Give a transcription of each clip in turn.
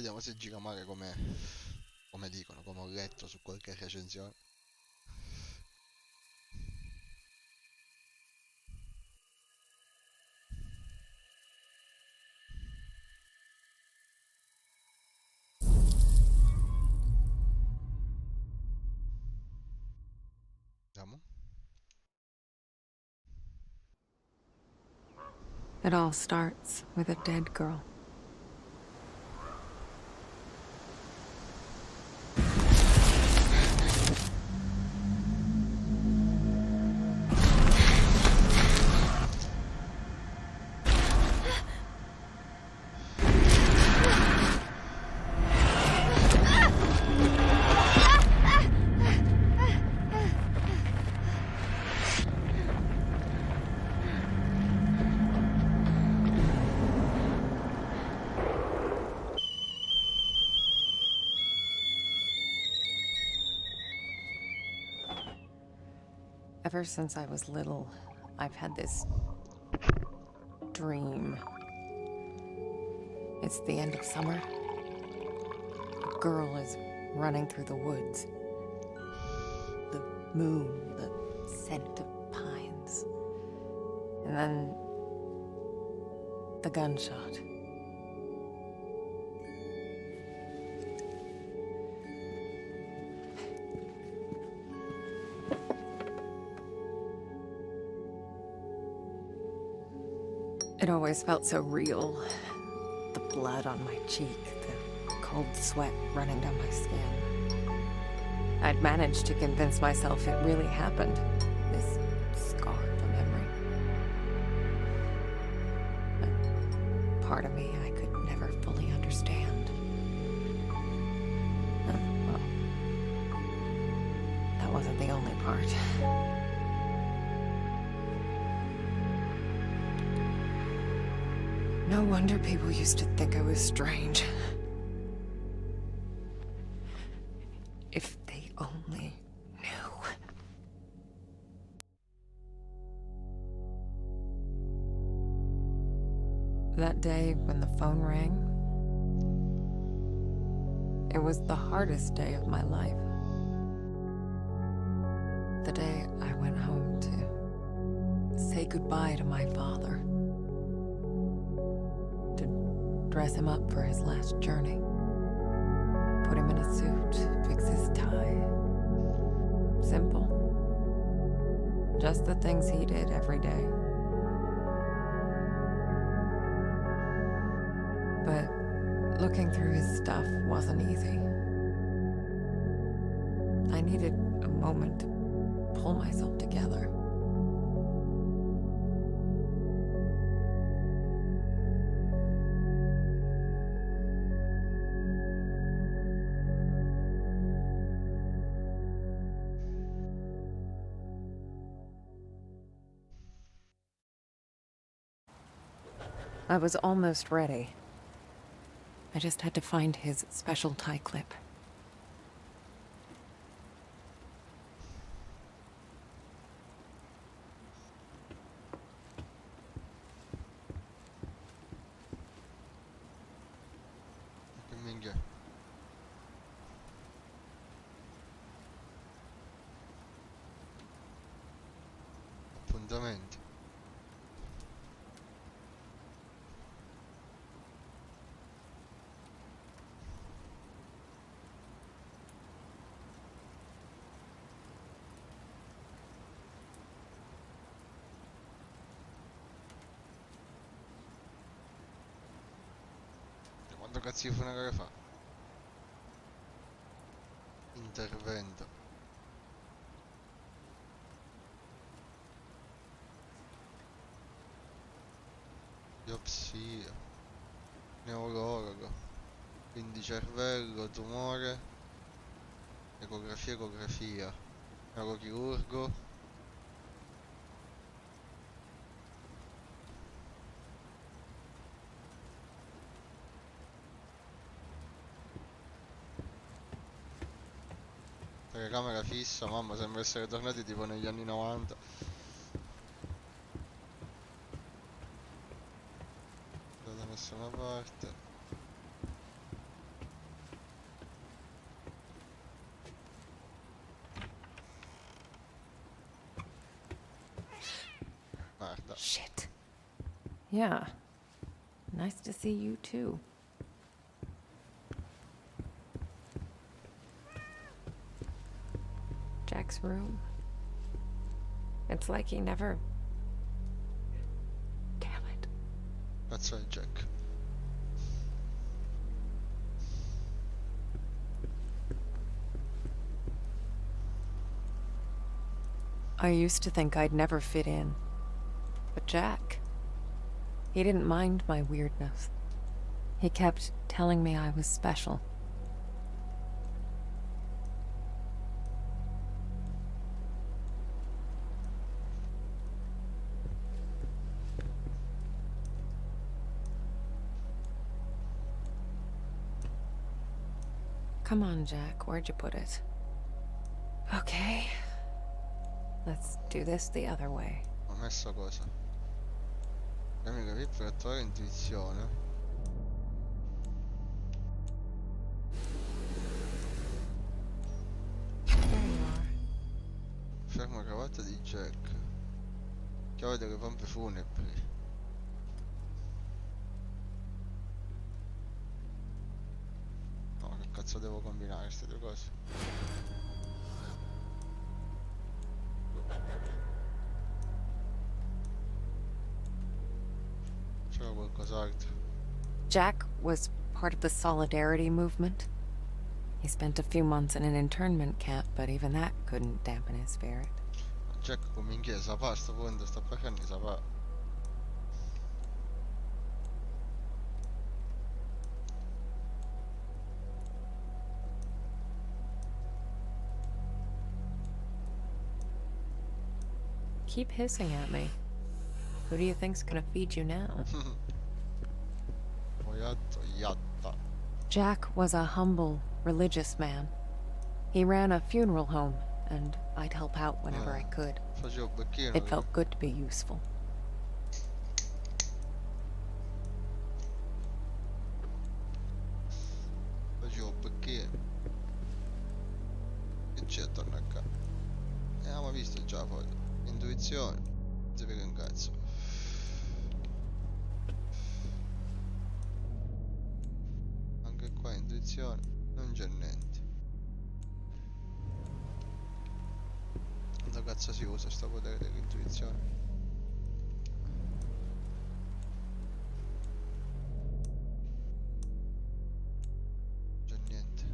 Vediamo se gira male come dicono, come ho letto su qualche recensione. Vediamo. It all starts with a dead girl. Ever since I was little, I've had this dream. It's the end of summer. A girl is running through the woods. The moon, the scent of pines. And then the gunshot. It always felt so real. The blood on my cheek, the cold sweat running down my skin. I'd managed to convince myself it really happened. This scar of a memory. But part of me I could never fully understand. Well, that wasn't the only part. No wonder people used to think I was strange. If they only knew. That day when the phone rang, it was the hardest day of my life. The day I went home to say goodbye to my father. Dress him up for his last journey. Put him in a suit, fix his tie. Simple. Just the things he did every day. But looking through his stuff wasn't easy. I needed a moment to pull myself together. I was almost ready. I just had to find his special tie clip. Che minchia. Appuntamenti. Quanto cazzo di funerale fa? Intervento. Biopsia. Neurologo. Quindi cervello, tumore. Ecografia. Neurochirurgo. Telecamera fissa, mamma, sembra essere tornati tipo negli anni 90. Da nessuna parte. Shit. Yeah. Nice to see you too. Jack's room. It's like he never... Damn it. Cazzo è Jack? I used to think I'd never fit in. But Jack, he didn't mind my weirdness. He kept telling me I was special. Come on, Jack, where'd you put it? Okay. Let's do this the other way. Ho messo cosa? Fammi capire per trovare intuizione. There you are. Fermo cravatta di Jack. Chiave delle pompe funebri. No, che cazzo devo combinare queste due cose? C'era qualcos'altro. Jack was part of the Solidarity movement. He spent a few months in an internment camp, but even that couldn't dampen his spirit. Jack come in chiesa fa, sto punto sta facendo sapà. Keep hissing at me. Who do you think's gonna feed you now? Oiatto, iatta. Jack was a humble, religious man. He ran a funeral home, and I'd help out whenever I could. Facevo il becchino. It felt good to be useful. Facevo il becchino. E c'è attorno a casa. Abbiamo visto già la foto. Intuizione. Non si vede un cazzo. Anche qua intuizione. Non c'è niente. Quando cazzo si usa sto potere dell'intuizione? C'è niente.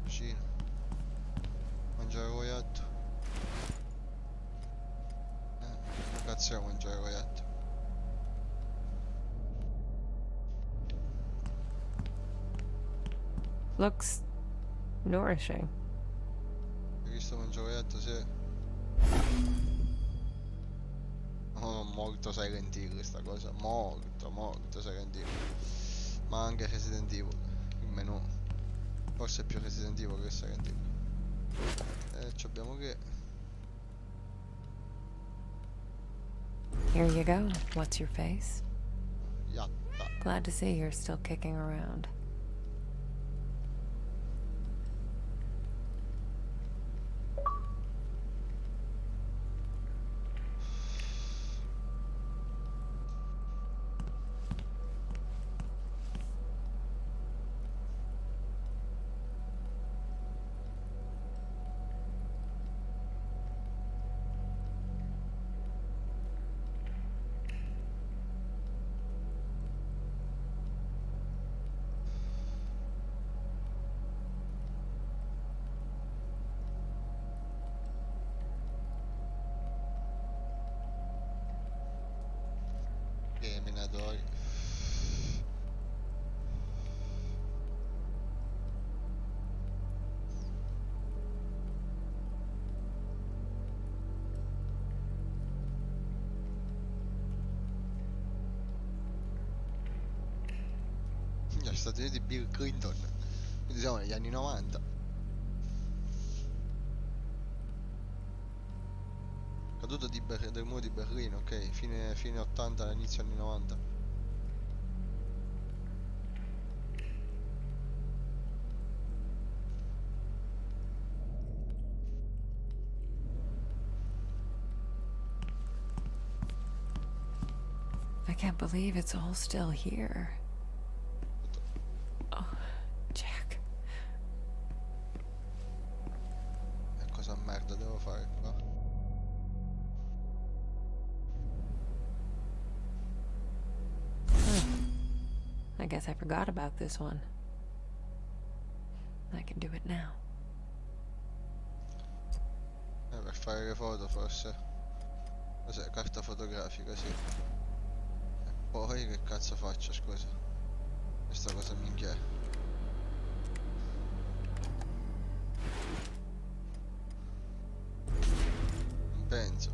Vicino. Mangiare coiatto. Come cazzo è mangiare coiatto? Looks nourishing. Hai visto mangiare coiatto? Sì. Oh, molto Silent Hill questa cosa. Molto Silent Hill. Ma anche Resident Evil. Il menù. Forse è più Resident Evil che Silent Hill. Ci abbiamo che... Here you go. What's your face? Yatta. Glad to see you're still kicking around. Che minatori. Stati Uniti Bill Clinton. Quindi siamo negli anni 90. Caduto del muro di Berlino, ok, fine 80, inizio anni 90. I can't believe it's all still here. Oh, Jack. E cosa merda devo fare qua? I guess I forgot about this one. I can do it now. Per fare le foto forse. Cos'è? Carta fotografica, sì. E poi che cazzo faccio, scusa? Questa cosa minchia è. Non penso.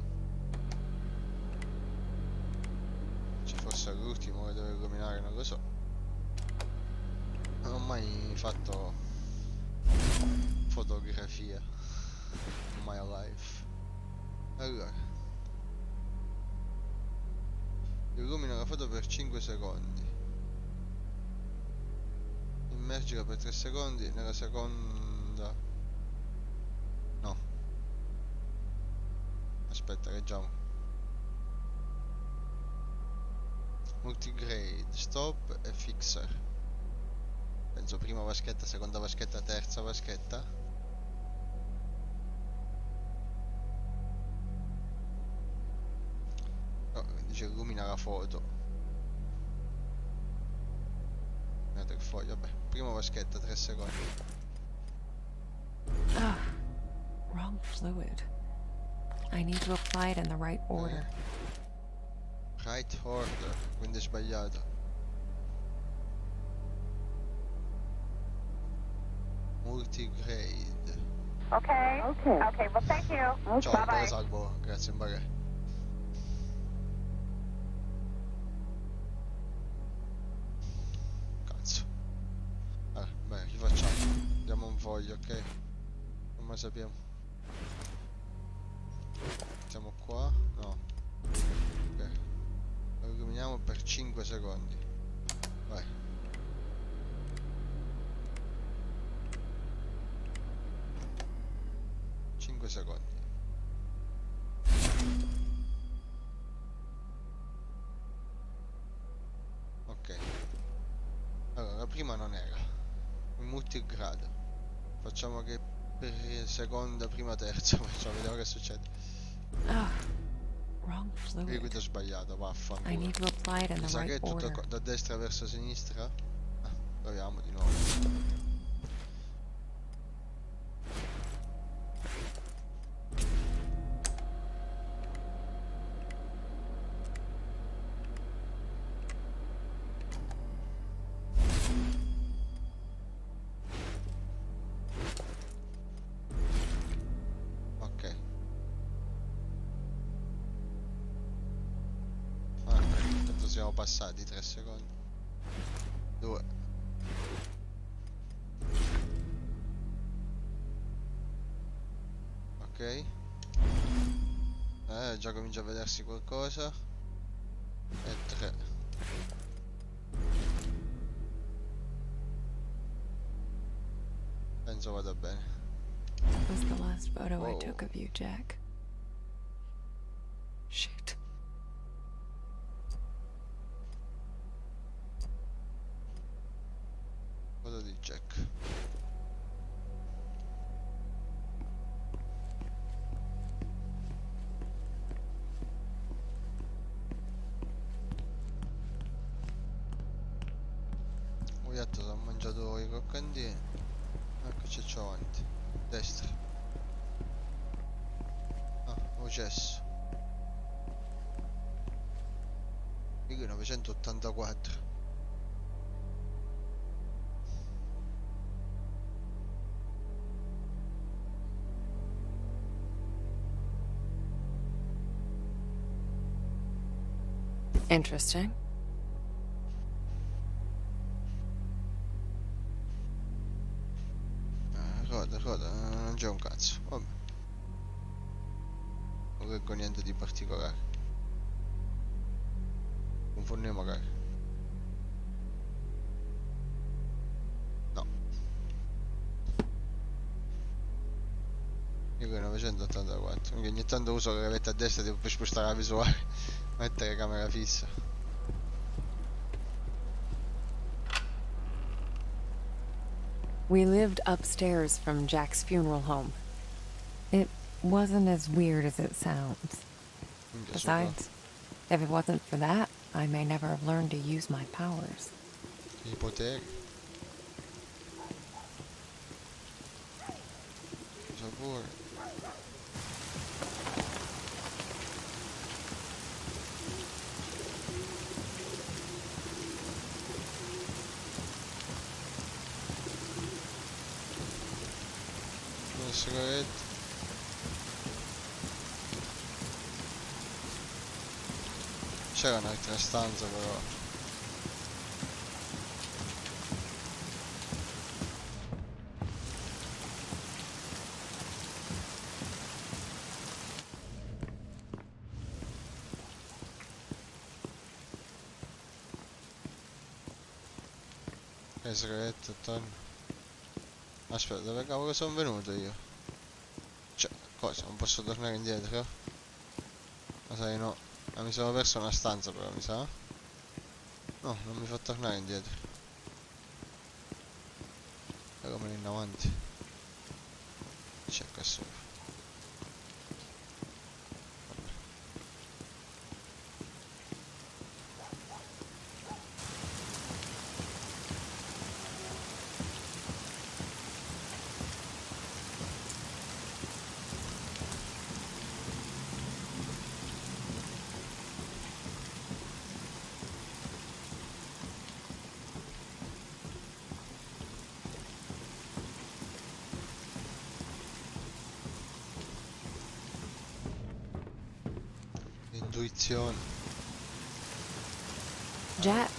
Ci fosse l'ultimo che devo illuminare, non lo so. Non ho mai fatto fotografia in my life. Allora, illumina la foto per 5 secondi, immergila per 3 secondi nella seconda. No, aspetta, leggiamo. Multigrade, stop e fixer. Penso prima vaschetta, seconda vaschetta, terza vaschetta. Oh, dice illumina la foto. Guardate il foglio, vabbè. Prima vaschetta, 3 secondi. Ah, wrong fluid. I need to apply it in the right order. Right order, quindi è sbagliato. Multigrade. Okay. Okay, well, thank you. Ciao, Bye-bye. poi salvo, grazie, in bagay. Cazzo. Beh, rifacciamo. Diamo un foglio, ok? Come sappiamo. Siamo qua? No. Ok. Lo illuminiamo per 5 secondi. Vai. Secondi. Ok. Allora, la prima non era un multigrado. Facciamo che per seconda, prima, terza. Facciamo, vediamo che succede. Ah, wrong fluid. Liquido sbagliato, I vaffanculo. need to apply it in Mi the sa che right è tutto order. da destra verso sinistra. Proviamo di nuovo. Siamo passati 3 secondi. 2. Ok. Già comincia a vedersi qualcosa. E 3. Penso vada bene. That was the last photo I Whoa. took of you, Jack. Shit. Foto di Jack. Uiatto, si è mangiato i croccantini. Eccoci c'ho avanti. Destra. Ah, ho cesso. 1984. Interesting. leggo niente di particolare. Confonde magari. No. Io 984. Quindi ogni tanto uso la levetta a destra tipo per spostare la visuale. Mettere camera fissa. We lived upstairs from Jack's funeral home. It wasn't as weird as it sounds. Minchia, Besides, if it wasn't for that, I may never have learned to use my powers. I poteri. Cosa pure. Una sigaretta. C'era un'altra stanza però. Le sigarette attorno. Aspetta, dove cavolo sono venuto io? Cioè, cosa? Non posso tornare indietro? Ma sai no. Ma mi sono perso una stanza però, mi sa? No, non mi fa tornare indietro. E come in avanti. C'è qua sopra. Intuizione. Jack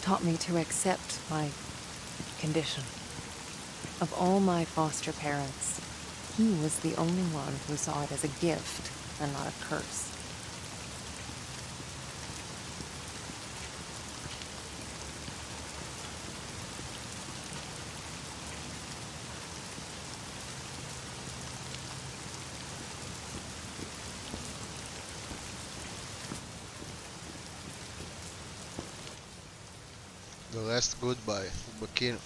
taught me to accept my condition. Of all my foster parents, he was the only one who saw it as a gift and not a curse. The last goodbye. Bacchino.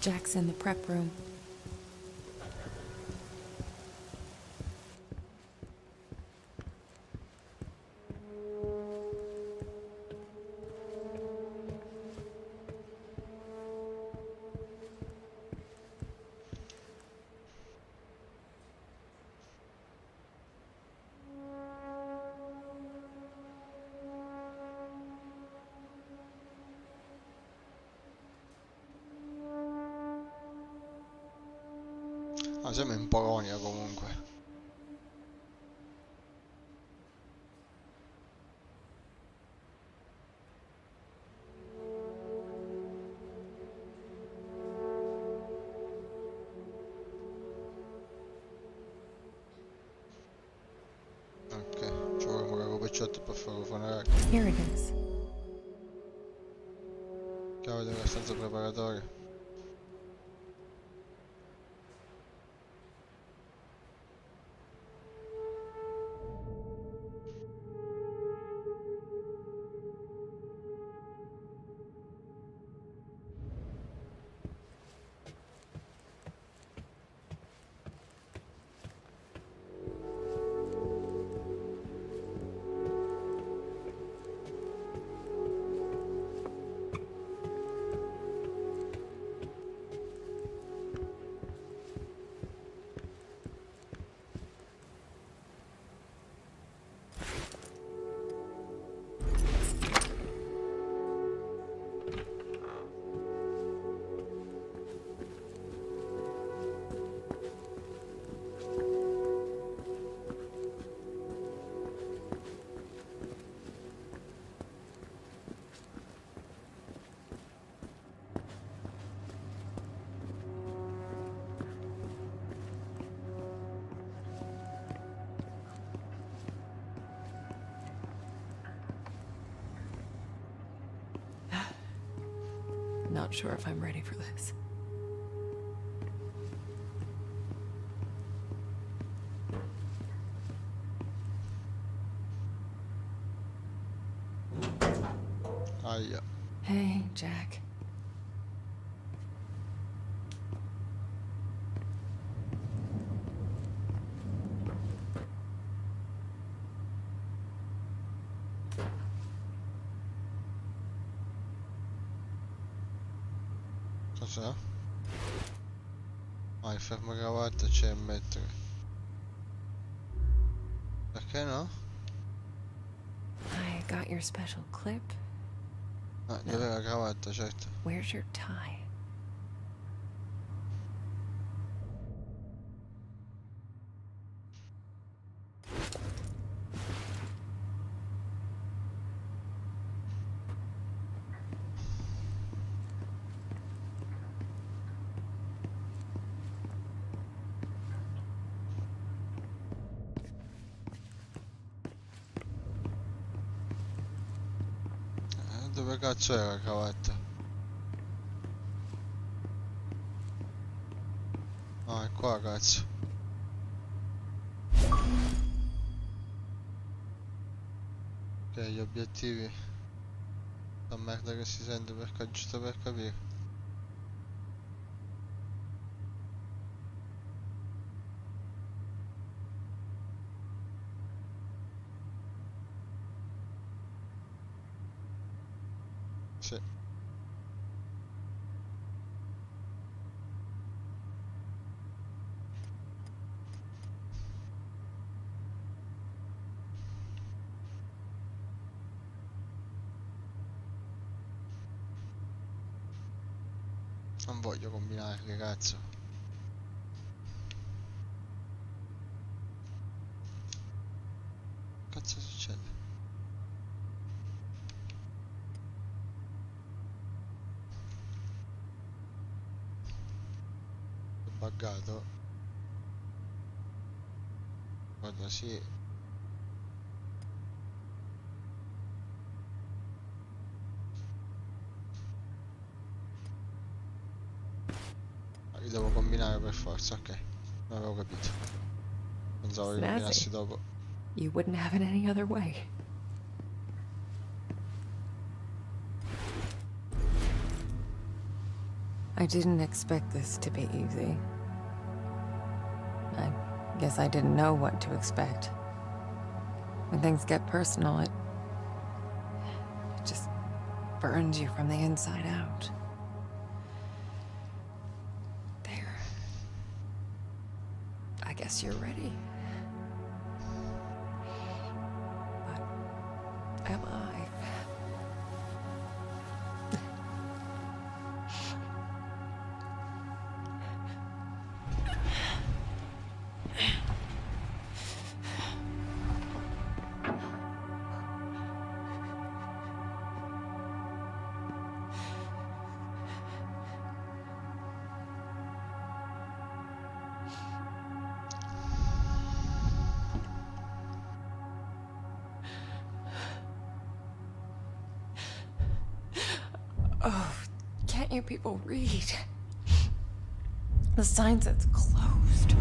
Jack's in the prep room. Ah, sembra in Polonia comunque. Ok, ci vuole un cago pecciotto per fare il funerale. Here it is. Chiave della stanza preparatoria. Not sure if I'm ready for this. Aia. Hey, Jack. Cos'è? Ah, il fermacravatta c'è a mettere. Perché no? I got your special clip. Ah, dov'è la cravatta, certo. Where's your tie? Dove cazzo è la cravatta? Ah, è qua, cazzo. Ok, gli obiettivi. La merda che si sente giusto per capire. Sì. Non voglio combinare, che cazzo. Cazzo succede? È buggato. Guarda, sì. Li devo combinare per forza, ok. Non avevo capito. Pensavo li combinassi dopo. You wouldn't have it any other way. I didn't expect this to be easy. I guess I didn't know what to expect. When things get personal, it just burns you from the inside out. There. I guess you're ready. But am I? Oh, can't you people read? The sign says closed.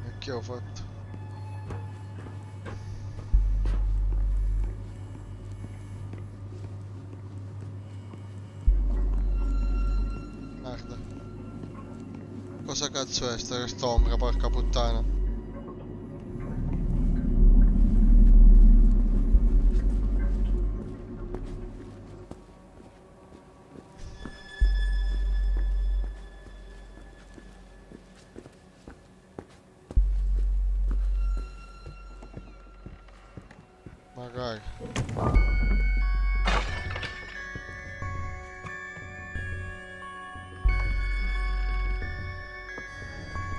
E che ho fatto? Merda. Cosa cazzo è quest'ombra, porca puttana? Magari.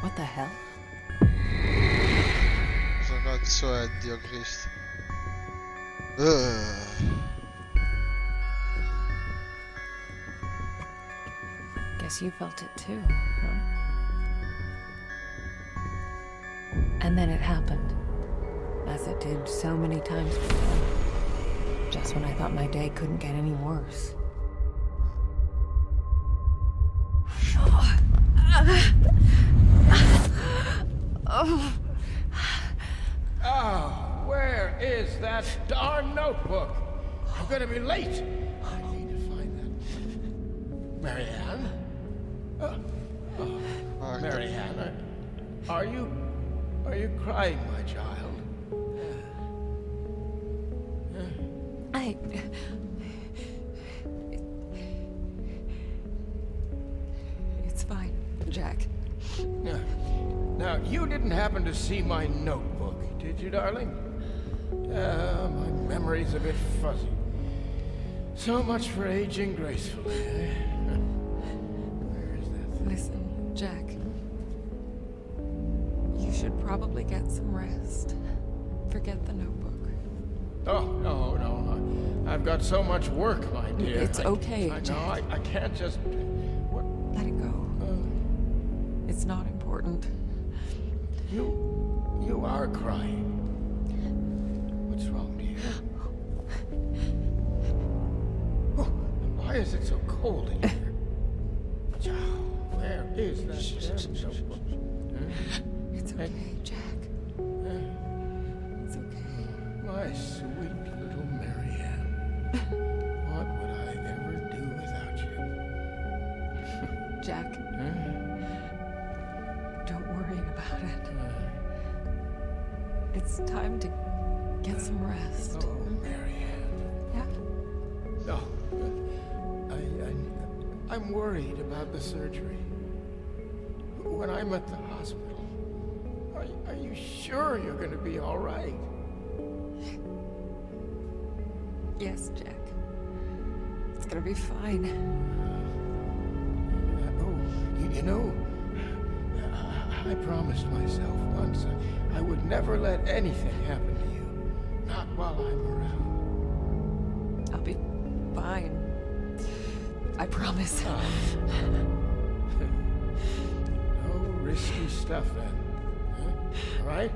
What the hell? Cosa cazzo è, Dio Cristo? Guess you felt it too, huh? And then it happened, as it did so many times before. Just when I thought my day couldn't get any worse. Oh, where is that darn notebook? I'm gonna be late. I need to find that. Marianne? Marianne, are you crying, my child? It's fine, Jack. Now, you didn't happen to see my notebook, did you, darling? My memory's a bit fuzzy. So much for aging gracefully, eh? Where is that thing? Listen, Jack. You should probably get some rest. Forget the notebook. Oh, no. I've got so much work, my dear. It's okay, Jack. I can't just... What? Let it go. It's not important. You are crying. What's wrong, dear? Oh, why is it so cold in here? Where is that notebook? It's okay, Jack. It's okay. My sweet little Marianne. What would I ever do without you? Jack. Don't worry about it. It's time to get some rest. Oh, Marianne. Yeah? No. I'm worried about the surgery. When I'm at the hospital, are you sure you're going to be all right? Yes, Jack. It's gonna be fine. You know, I promised myself once I would never let anything happen to you. Not while I'm around. I'll be fine. I promise. No risky stuff then. Huh? All right?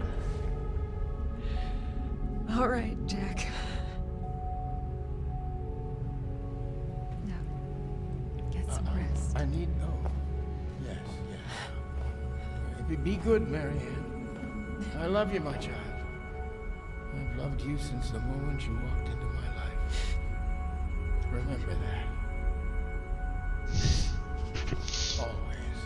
All right, Jack. Now, get some rest. I need... Oh, yes. Be good, Marianne. I love you, my child. I've loved you since the moment you walked into my life. Remember that. Always.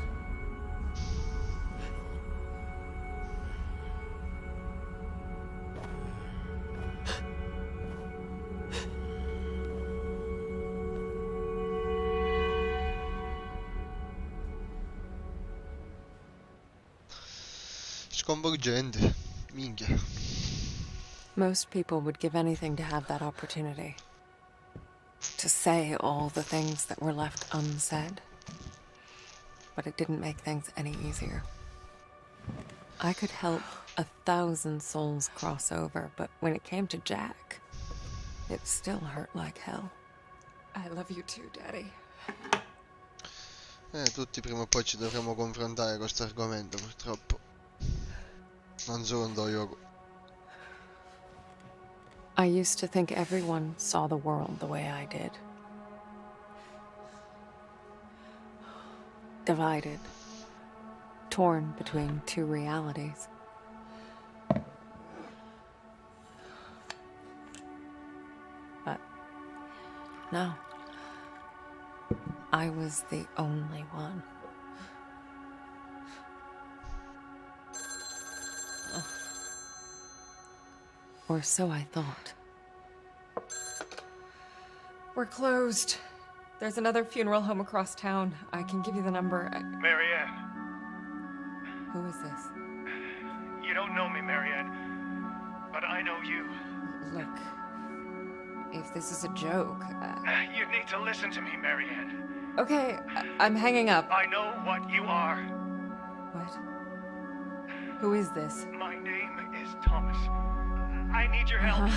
Sconvolgente. Minchia. Most people would give anything to have that opportunity. To say all the things that were left unsaid. But it didn't make things any easier. I could help 1,000 souls cross over, but when it came to Jack, it still hurt like hell. I love you too, Daddy. Tutti prima o poi ci dovremo confrontare con questo argomento, purtroppo. Non solo Yoko. I used to think everyone saw the world the way I did. Divided. Torn between two realities. But no. I was the only one. Or so I thought. We're closed. There's another funeral home across town. I can give you the number. Marianne. Who is this? You don't know me, Marianne. But I know you. Look, if this is a joke... You need to listen to me, Marianne. Okay, I'm hanging up. I know what you are. What? Who is this? My name is Thomas. I need your help.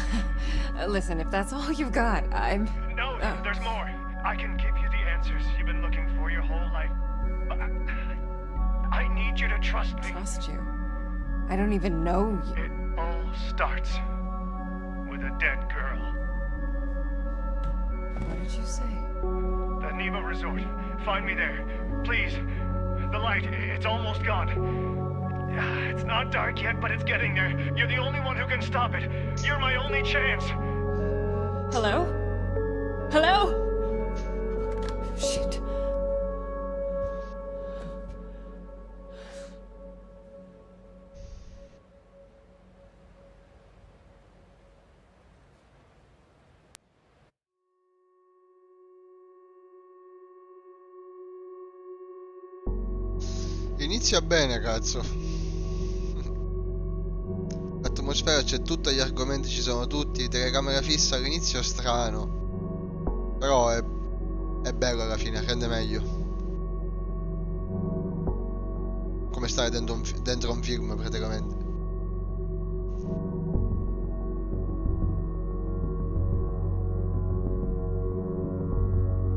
Listen, if that's all you've got, I'm... No, there's more. I can give you the answers you've been looking for your whole life. But I need you to trust me. Trust you? I don't even know you. It all starts with a dead girl. What did you say? The Neva Resort. Find me there. Please. The light, it's almost gone. It's not dark yet, but it's getting there. You're the only one who can stop it. You're my only chance. Hello? Hello? Shit. Inizia bene, cazzo. L'atmosfera c'è tutta, gli argomenti ci sono tutti, telecamera fissa all'inizio strano. Però è bello alla fine, rende meglio. Come stare dentro un film praticamente.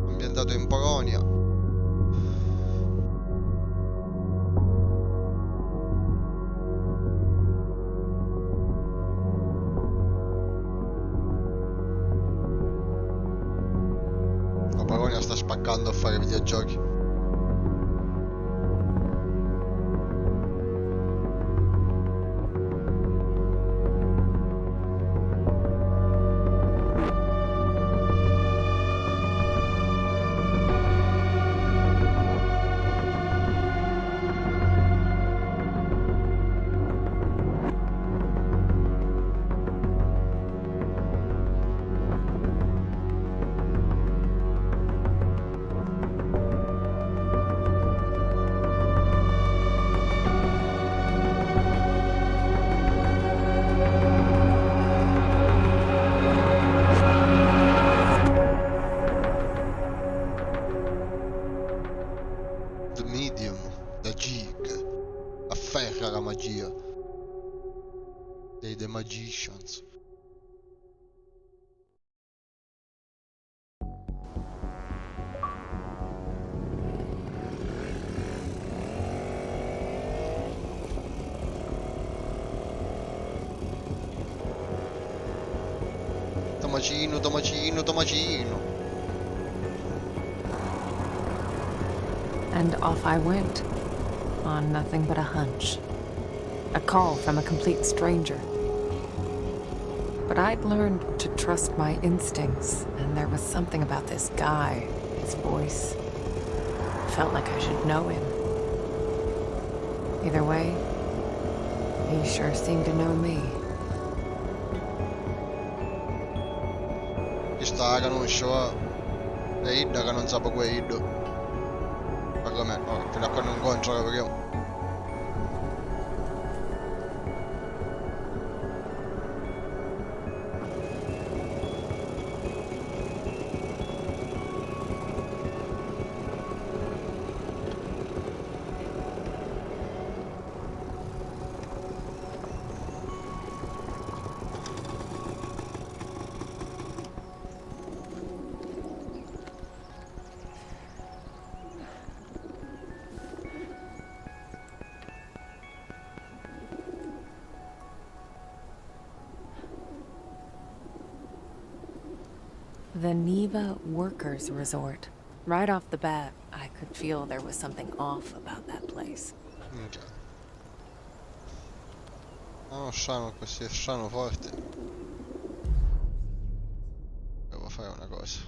Ambientato in Polonia. Polonia sta spaccando a fare videogiochi. La magia dei The Magicians. Tomacino, Tomacino, Tomacino. And off I went, on nothing but a hunch. A call from a complete stranger. But I'd learned to trust my instincts, and there was something about this guy, his voice. Felt like I should know him. Either way, he sure seemed to know me. Questa che non so, è Ida che non sa poco è Ida. Perlomeno, fino a quando non incontro la vediamo. The Neva Workers Resort. Right off the bat, I could feel there was something off about that place. Okay. Ah, strano, questo è strano forte. Devo fare una cosa.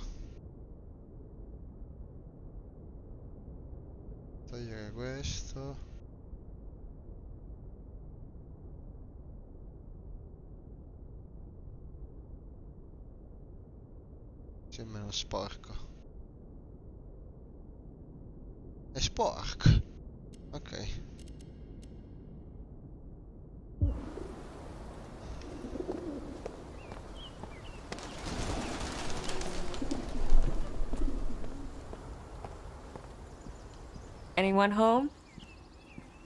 Togliere questo. C'è meno sporco. È sporco. Ok. Anyone home?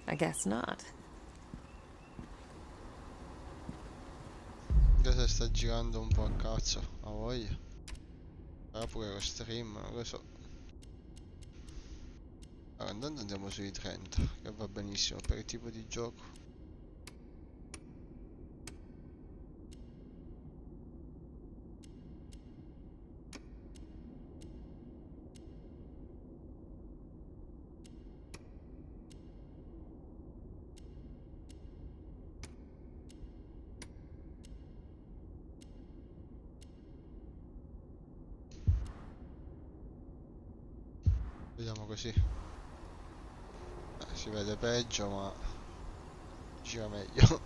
I guess not. Adesso sta girando un po' a cazzo, a voglia. Farà pure lo stream, non lo so. Allora, intanto andiamo sui 30, che va benissimo per il tipo di gioco. Vediamo così. Si vede peggio, ma gira meglio.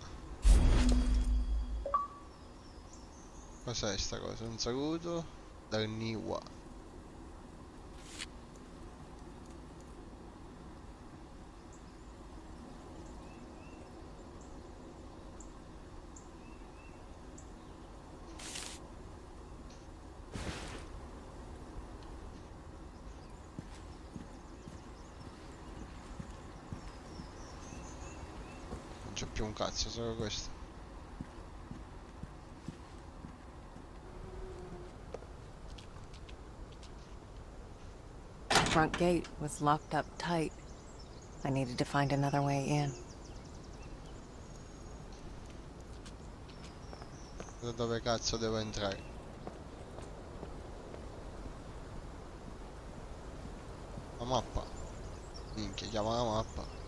Cos'è sta cosa? Un saluto dal Niwa. Non c'è più un cazzo, solo questo. The front gate was locked up tight. I needed to find another way in. Da dove cazzo devo entrare? La mappa. Minchia, chiama la mappa.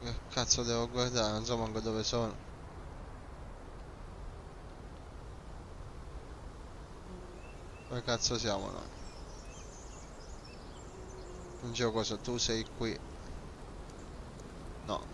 Che cazzo devo guardare? Non so manco dove sono. Dove cazzo siamo noi? Non c'è cosa, tu sei qui. No.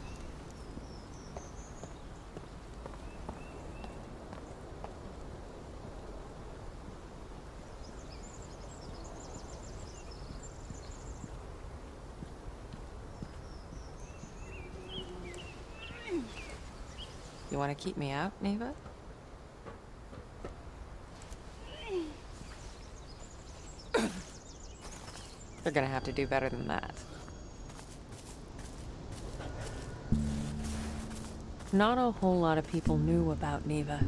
You want to keep me out, Neva? You're gonna have to do better than that. Not a whole lot of people knew about Neva.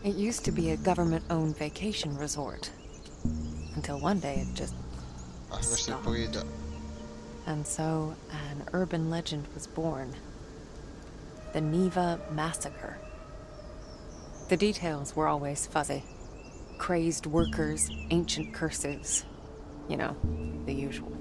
It used to be a government-owned vacation resort. Until one day it just Ah, questo è il stopped. pulito. And so an urban legend was born. The Neva Massacre. The details were always fuzzy. Crazed workers, ancient curses. You know, the usual.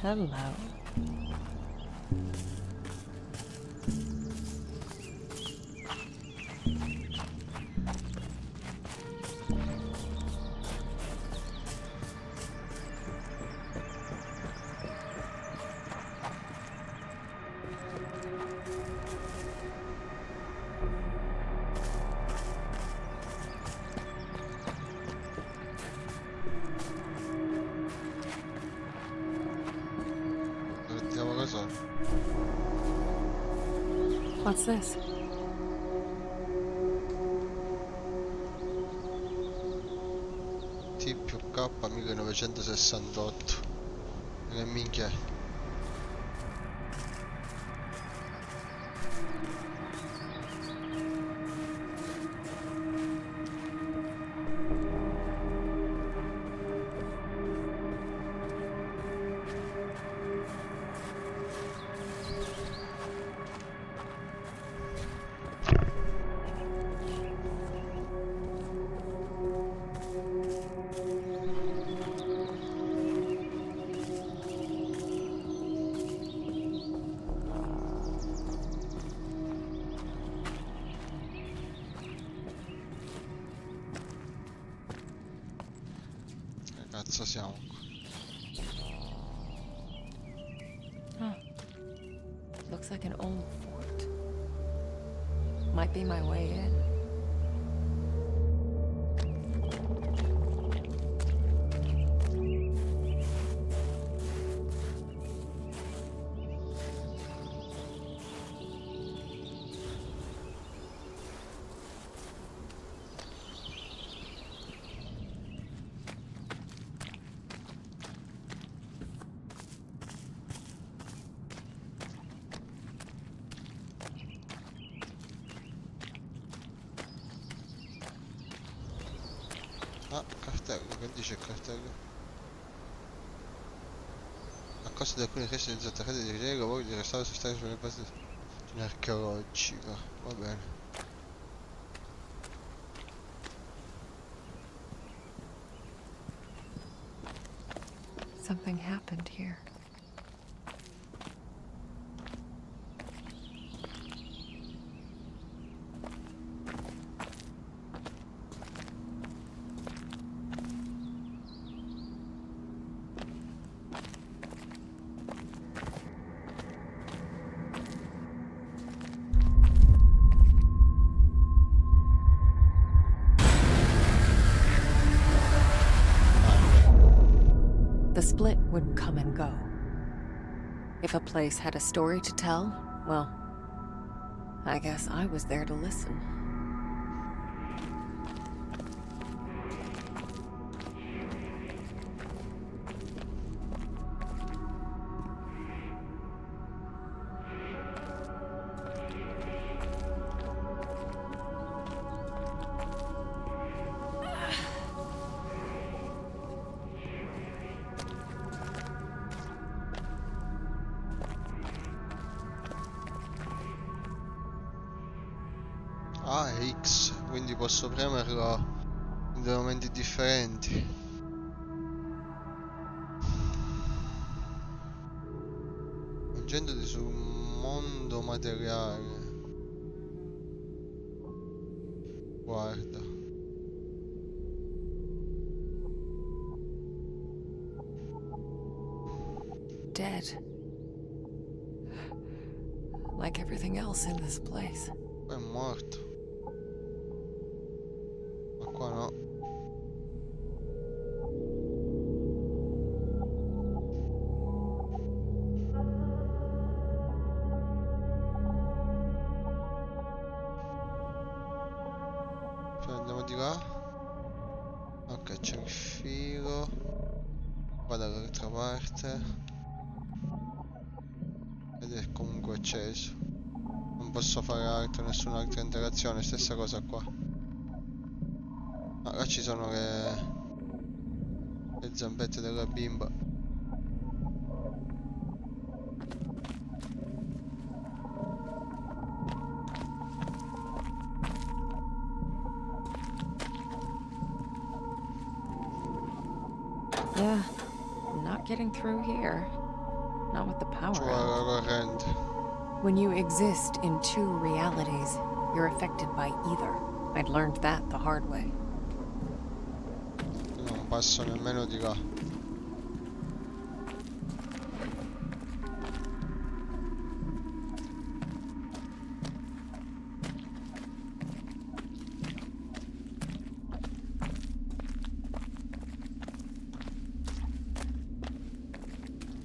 Hello. Vediamo cosa. What's this? T più K 1968. Che minchia è? cazzo siamo qua? Looks like an old fort. Might be my way in. Ah, cartello, che dice il cartello? A causa di alcuni resti di attaccati di ricerca, lavori di restauro sono stati sulle basi di un'archeologica. Va bene. Something happened here. The split would come and go. If a place had a story to tell, well, I guess I was there to listen. Ah, è X, quindi posso premerlo in due momenti differenti. Aggendoti sul mondo materiale. Guarda. Dead. Like everything else in this place. Qua è morto. Ma qua no. Cioè andiamo di là. Ok, c'è il filo. Qua dall'altra parte. Ed è comunque acceso. Non posso fare altro, nessun'altra interazione, stessa cosa qua. Ah, là ci sono le zampette della bimba. Yeah, not getting through here. Not with the Ci power vuole out. la corrente. When you exist in two realities, you're affected by either. I'd learned that the hard way. Io non passo nemmeno di là.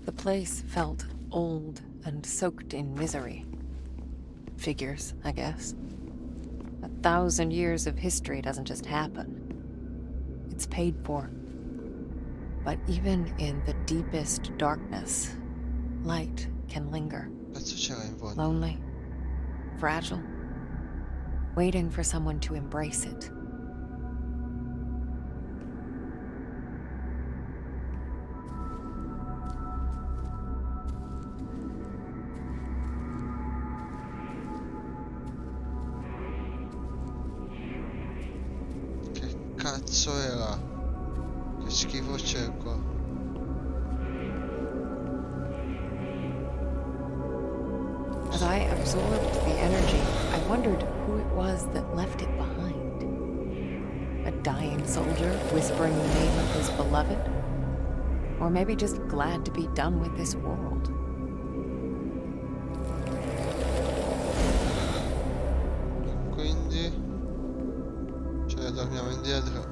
The place felt old and soaked in misery. Figures, I guess. 1,000 years of history doesn't just happen. It's paid for. But even in the deepest darkness, light can linger. Cazzo c'era in fondo? Lonely, fragile, waiting for someone to embrace it. Che cazzo era? Che schifo c'è qua? As I absorbed the energy, I wondered who it was that left it behind. A dying soldier whispering the name of his beloved? Or maybe just glad to be done with this world. Quindi cioè torniamo indietro.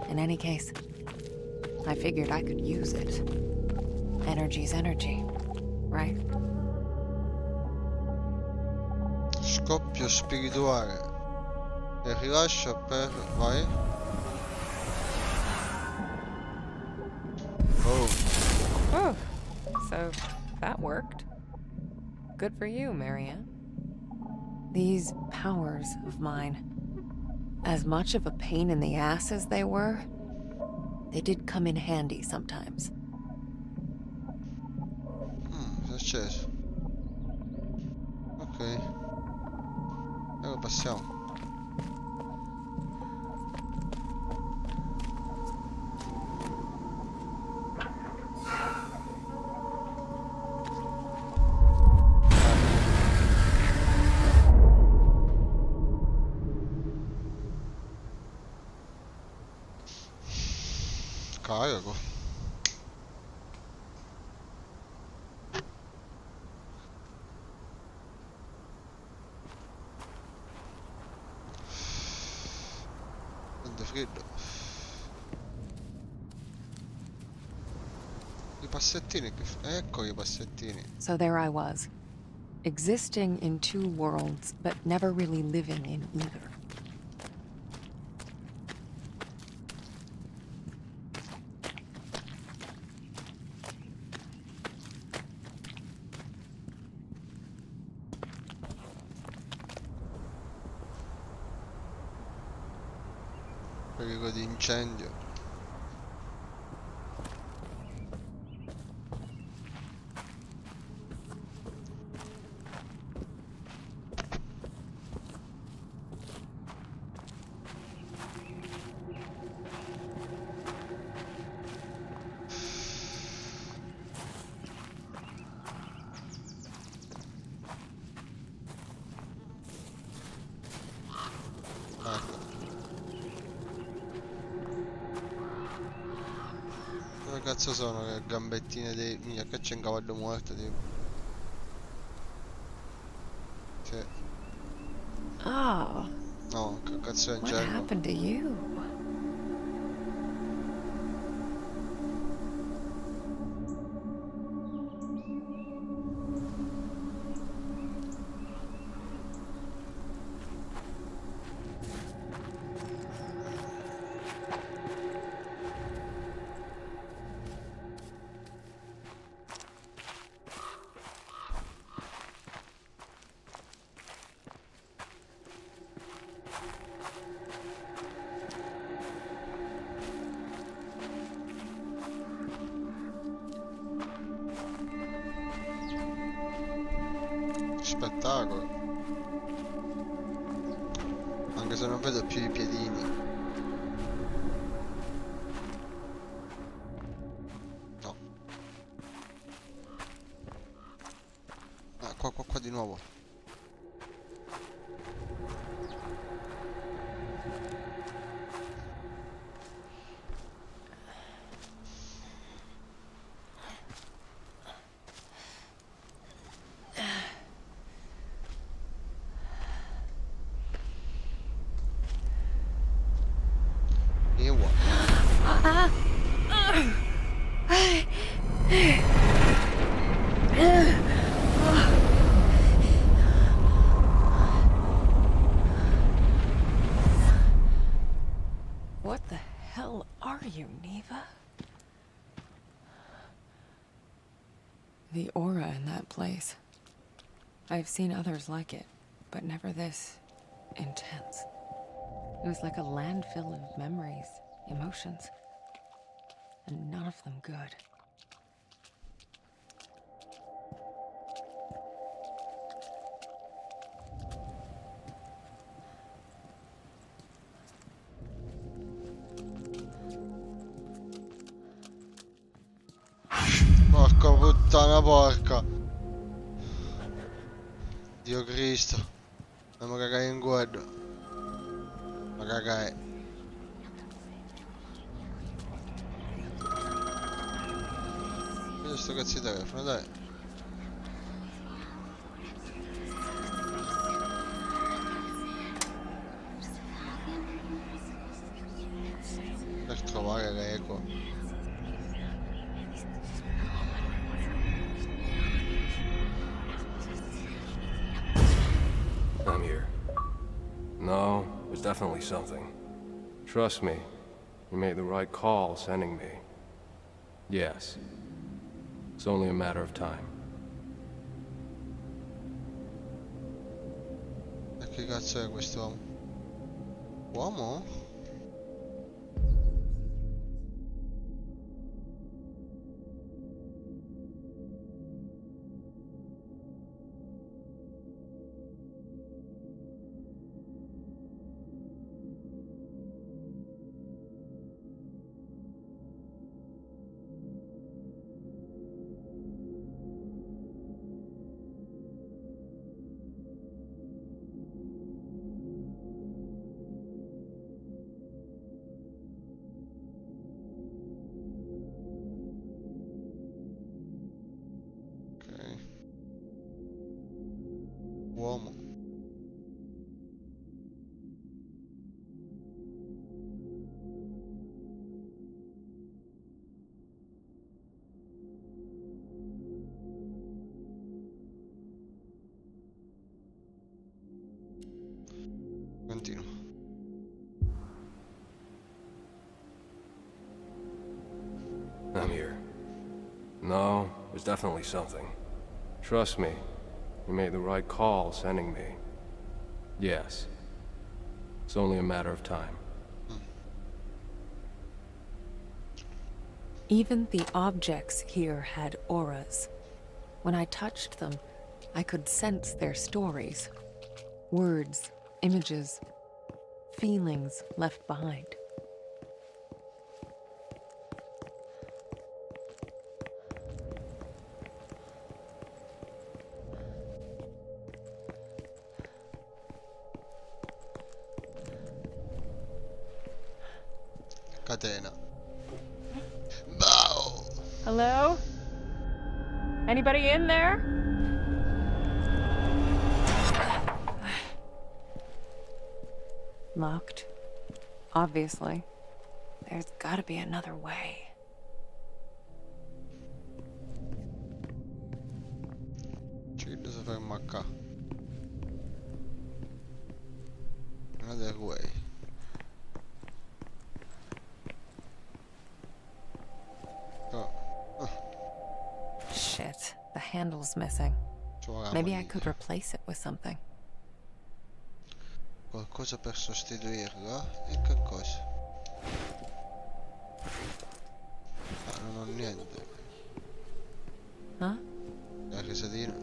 In any case, I figured I could use it. Energy's energy, right? Scoppio spirituale e rilascio per... vai. Oh, Oh, so that worked. Good for you, Marianne. These powers of mine, as much of a pain in the ass as they were, they did come in handy sometimes. si è acceso. Ok, allora passiamo. Carico. Prende freddo. I passettini che... ecco i passettini. So there I was, existing in two worlds, but never really living in either. Pericolo di incendio. Ecco. Dove cazzo sono le gambettine dei... Minchia, che c'è un cavallo morto, tipo. Sì. Oh, No, che cazzo è un what gergo? happened to you? Spettacolo. Anche se non vedo più i piedini. No. Ah, qua di nuovo. E what? What the hell are you, Neva? The aura in that place. I've seen others like it, but never this intense. It was like a landfill of memories, emotions, and none of them good. puttana porca. Dio Cristo. Ma mi cagai in guardo. Ma cagai. Vedi sto cazzo di telefono, dai. Per trovare l'eco. I'm here. No, there's definitely something. Trust me, you made the right call sending me. Yes. It's only a matter of time. E che cazzo è quest'uomo? Uomo? Uomo. Continua. I'm here. No, there's definitely something. Trust me, you made the right call sending me. Yes. It's only a matter of time. Even the objects here had auras. When I touched them, I could sense their stories. Words, images, feelings left behind. Catena. Bow. Hello? Anybody in there? Locked. Obviously. There's gotta be another way. Ci si ferma qua. Another way. Oh, Shit, the handle's missing. suona Maybe I manica. could replace it with something. Qualcosa per sostituirlo? E che cosa? Ah, non ho niente. Huh? La risatina.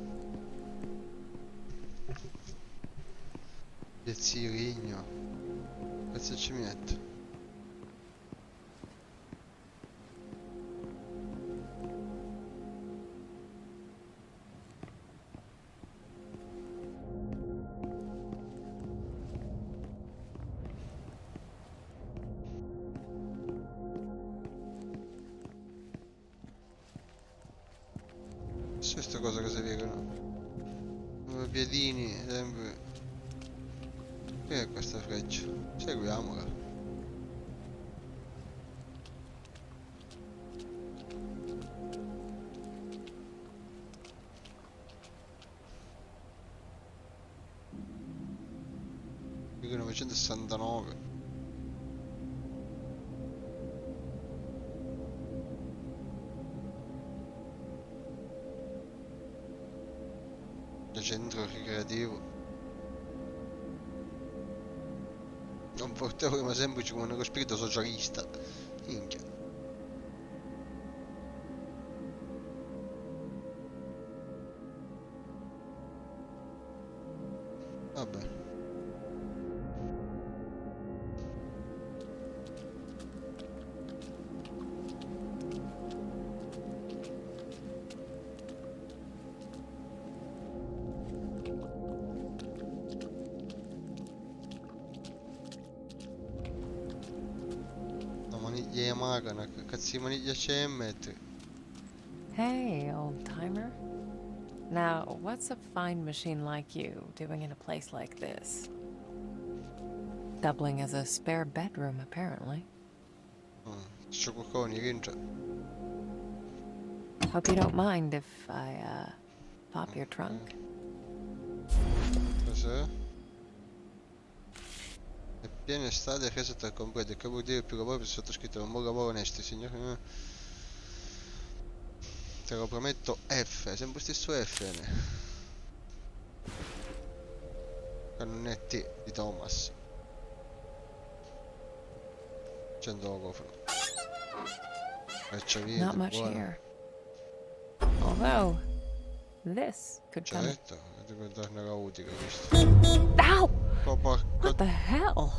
Pezziligno. Cazzo ci metto? Queste cose che si piegano. Come piedini, sempre. Che è questa freccia? Seguiamola. Qui 969. Centro ricreativo. Non portavo ma semplice come uno spirito socialista. Minchia. Vabbè. Yamaha, che cazzo di maniglia c'è in metri? Hey, old timer. Now, what's a fine machine like you doing in a place like this? Doubling as a spare bedroom, apparently. C'è qualcosa in rincia. Hope you don't mind if I, pop your trunk. Cos'è? È piena estate resa tra comprende. Che vuol dire più lavoro per sottoscritto? Un buon lavoro onesto, signore. Te lo prometto F, è sempre stesso F. Che non è T di Thomas. Accendo la cofano. Faccia via. Not much here. Although, this could come. Certo, devo darne la utile questo. Ow! Oh, What the hell?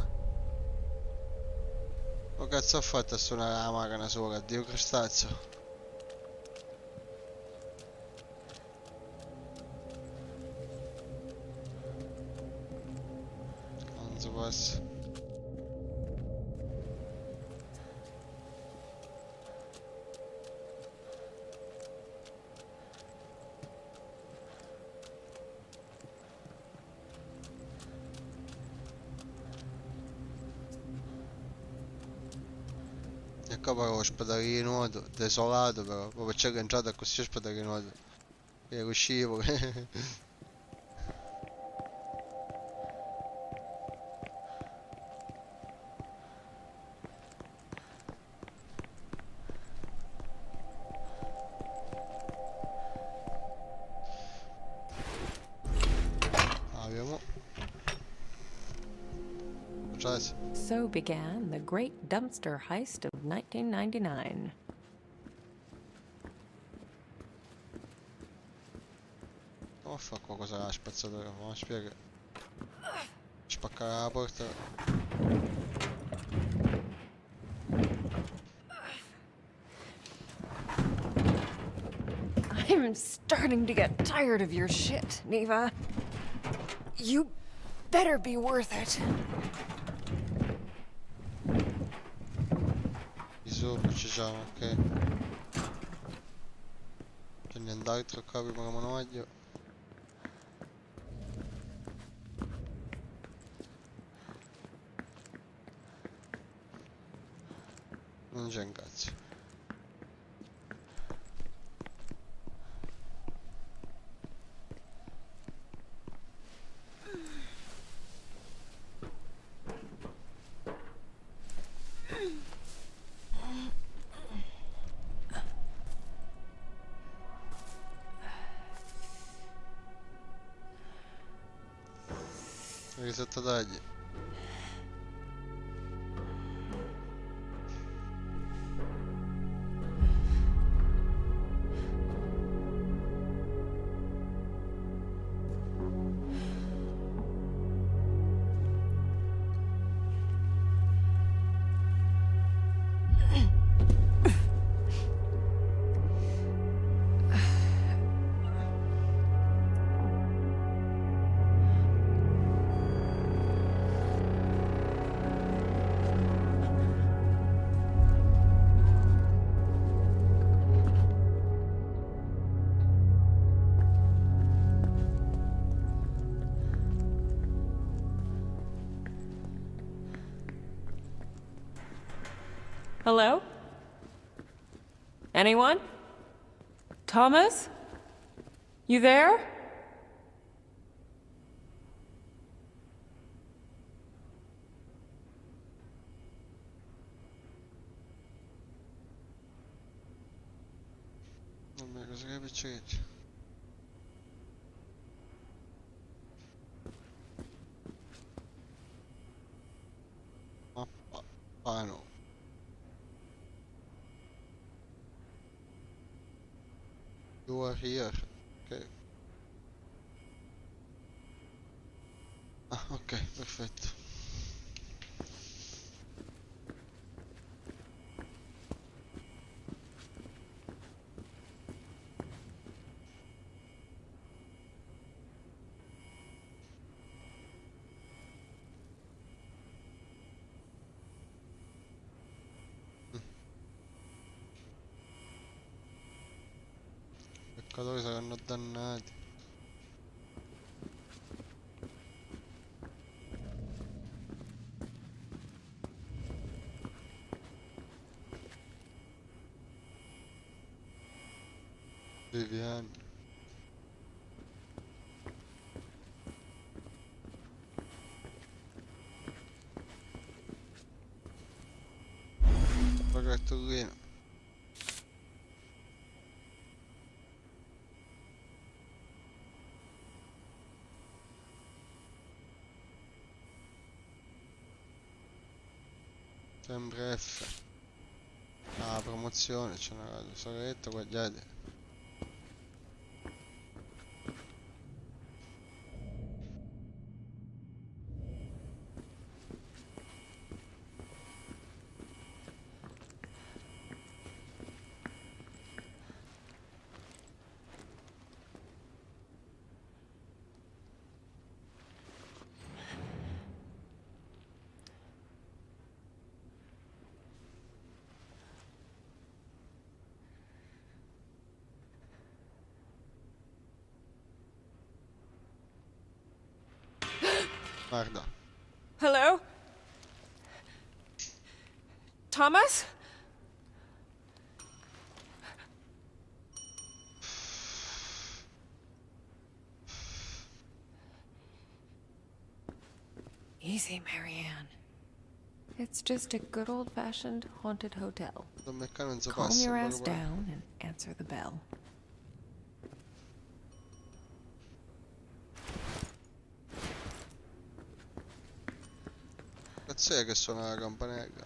Che cazzo ha fatto a suonare la macchina sola? Addio crostaceo. Non si passa. E qua però ospedale di nuoto, desolato però, proprio c'è entrato così ospedale di nuoto. E uscivo. Abbiamo. Già. So began the great dumpster heist of 1999. Come fa qua cosa la spazzatura? Ma spiega. Spaccare la porta. I'm starting to get tired of your shit, Neva. You better be worth it. Di sopra ci siamo, ok. C'è nient'altro qua prima che me ne voglio. Non c'è un cazzo. Resetto tagli. Hello? Anyone? Thomas? You there? Vabbè, cosa che piccioletti. Ah no. You are here. Ok. Ah, ok, perfetto. Giocatori saranno dannati. Vivian. La cartolina. Sempre F. Ah, promozione, c'è una soretta, guardate. Guarda. Hello? Thomas? Easy, Marianne. It's just a good old-fashioned haunted hotel. Don Meccano non si Calm passa. your quello ass qua. down and answer the bell. Cazzo è che suona la campanella?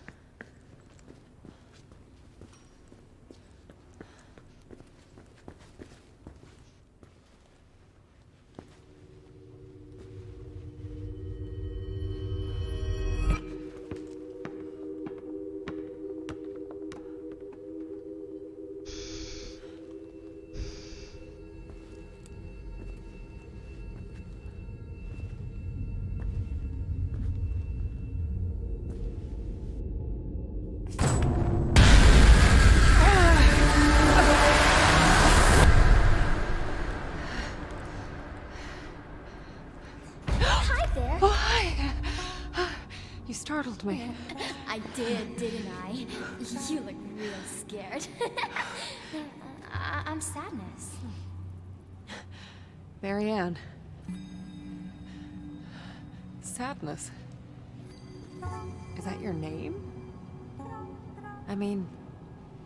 Hi there. Oh, hi! You startled me. I did, didn't I? You look real scared. I'm Sadness. Marianne. Sadness. Is that your name? I mean,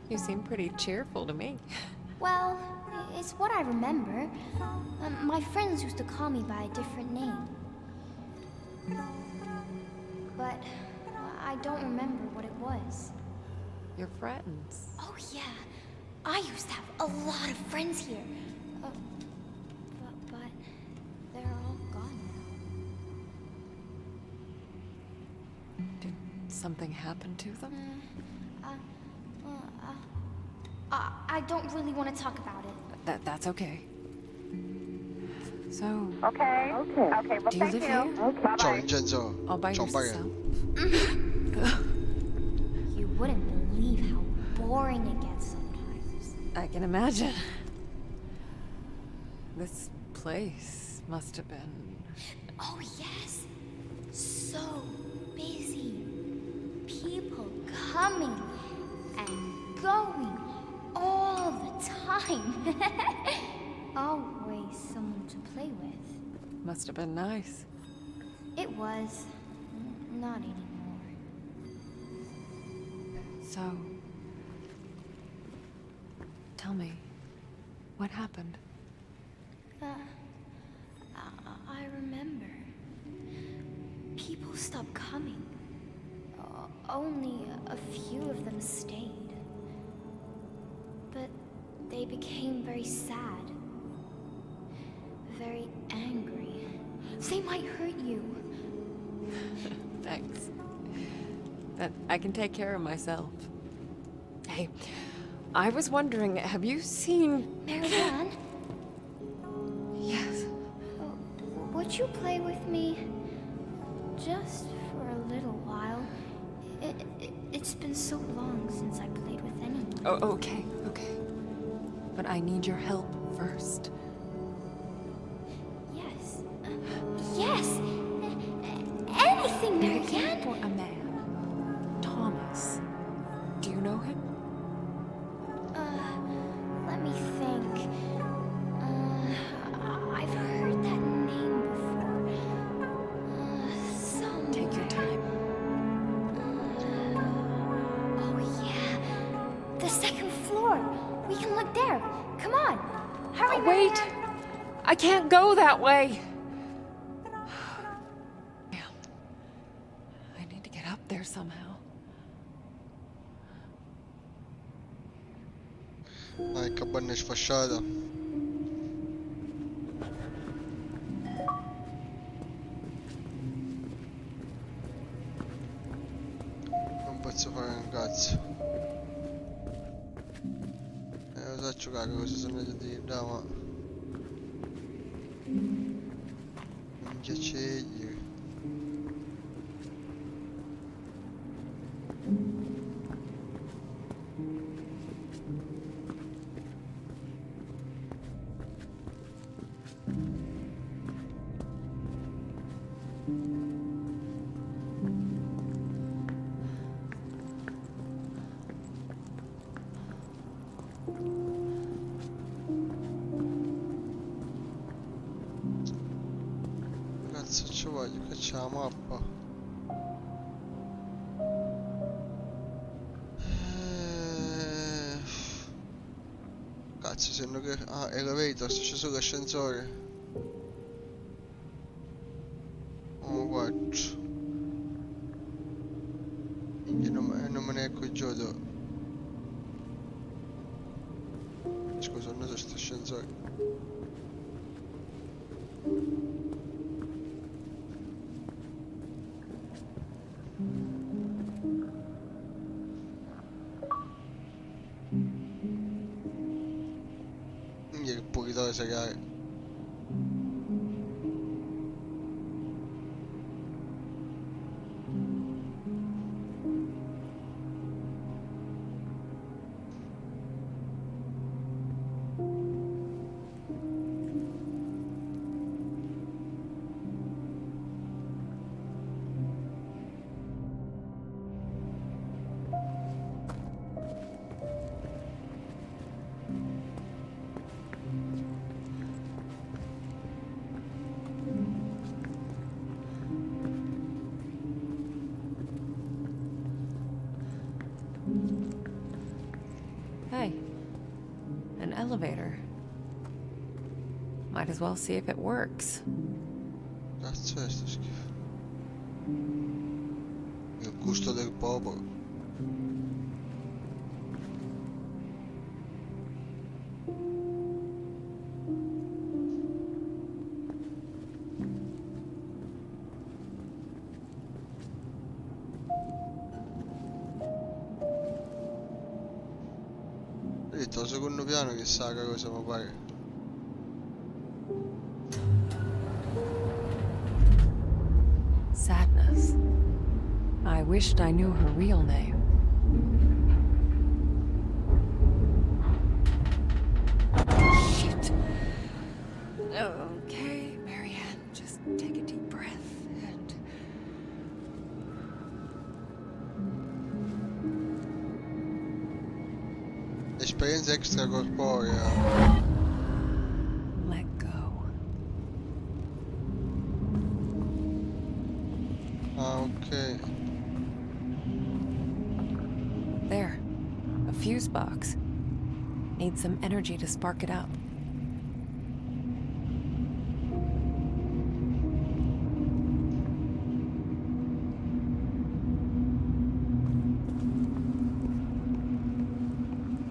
you seem pretty cheerful to me. Well, it's what I remember. My friends used to call me by a different name. But I don't remember what it was. Your friends. Oh, yeah. I used to have a lot of friends here. But they're all gone now. Did something happen to them? I don't really want to talk about it. That's okay. So, Okay. Okay, well, do you thank live you. here? Okay. Ciao Bye-bye. Vincenzo. All by Ciao Baghe. yourself? You wouldn't believe how boring it gets sometimes. I can imagine. This place must have been... Oh, yes. So busy. People coming and going all the time. Always someone to play with. Must have been nice. It was. Not anymore. So, tell me, what happened? I remember. People stopped coming. Only a few of them stayed. But they became very sad. Very angry. They might hurt you. Thanks. But I can take care of myself. Hey, I was wondering, have you seen... Marianne, Yes. would you play with me? Just for a little while. It's been so long since I played with anyone. Oh, okay. But I need your help first. Yes. Yes! Anything, Marianne! For a man. Thomas. Do you know him? Let me think. I've heard that name before. Somewhere. Take your time. Oh, yeah. The second floor. We can look there. Come on. Hurry, Wait! Marianne. I can't go that way! I need to get up there somehow. Hai capanna sfasciata. Non posso fare un cazzo. Lo so giocare cosa sono di là, ma non piacegli. Cazzo ci voglio, che c'è la mappa. Cazzo, sembra che... Ah, elevator, c'è solo l'ascensore. Oh, guarda. Io non me ne accorgo. Scusa, non so sto ascensore. Che pulitore segare. Hey, an elevator. Might as well see if it works. Cazzo è sto schifo. Il gusto del popolo. Ho detto al secondo piano chissà che cosa mi pare. Sadness. I wished I knew her real name. Shit. Okay, Marianne, just take a deep breath and... Esperienza extracorporea. let go. Ah, ok. There. A fuse box. Need some energy to spark it up.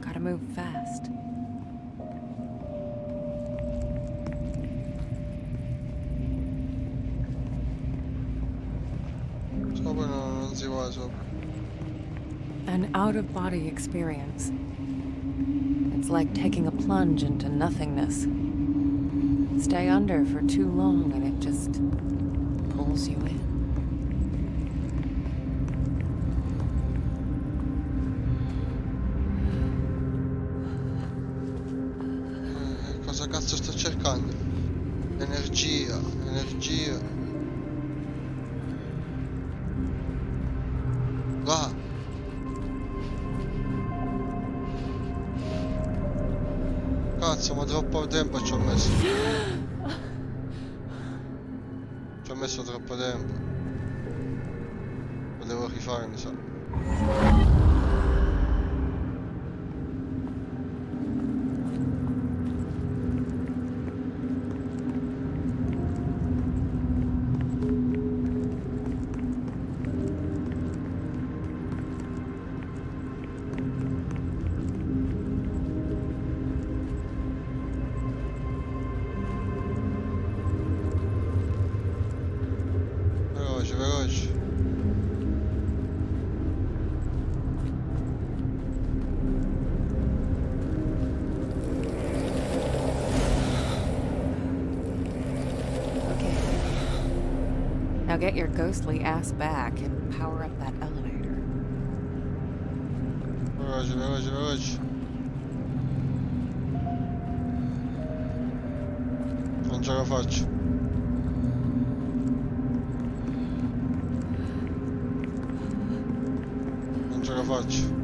Gotta move fast. Sopra non si va sopra. An out-of-body experience. It's like taking a plunge into nothingness. Stay under for too long and it just pulls you in. Cosa Cosa cazzo sto cercando? Energia, energia. Va. Cazzo, ma troppo tempo ci ho messo. Ci ho messo troppo tempo. Lo devo rifare, mi sa. Veloce, veloce. Okay. Now get your ghostly ass back and power up that elevator. Veloce, veloce, veloce. Non ce la faccio. Non ce la faccio.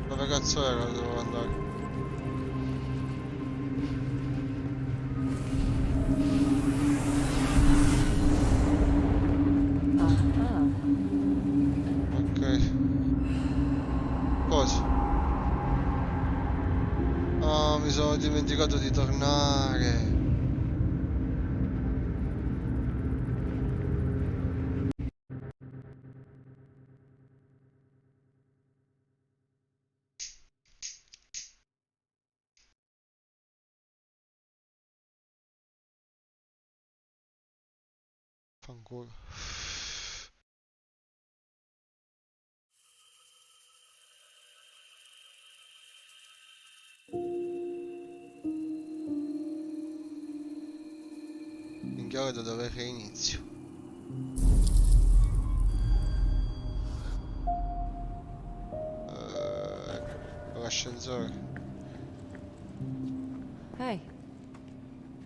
Dove cazzo era? Devo andare. Uh-huh. Ok. Cosa? Ah, mi sono dimenticato di tornare. Fanculo. Minchia, da dove inizio? L'ascensore. Hey,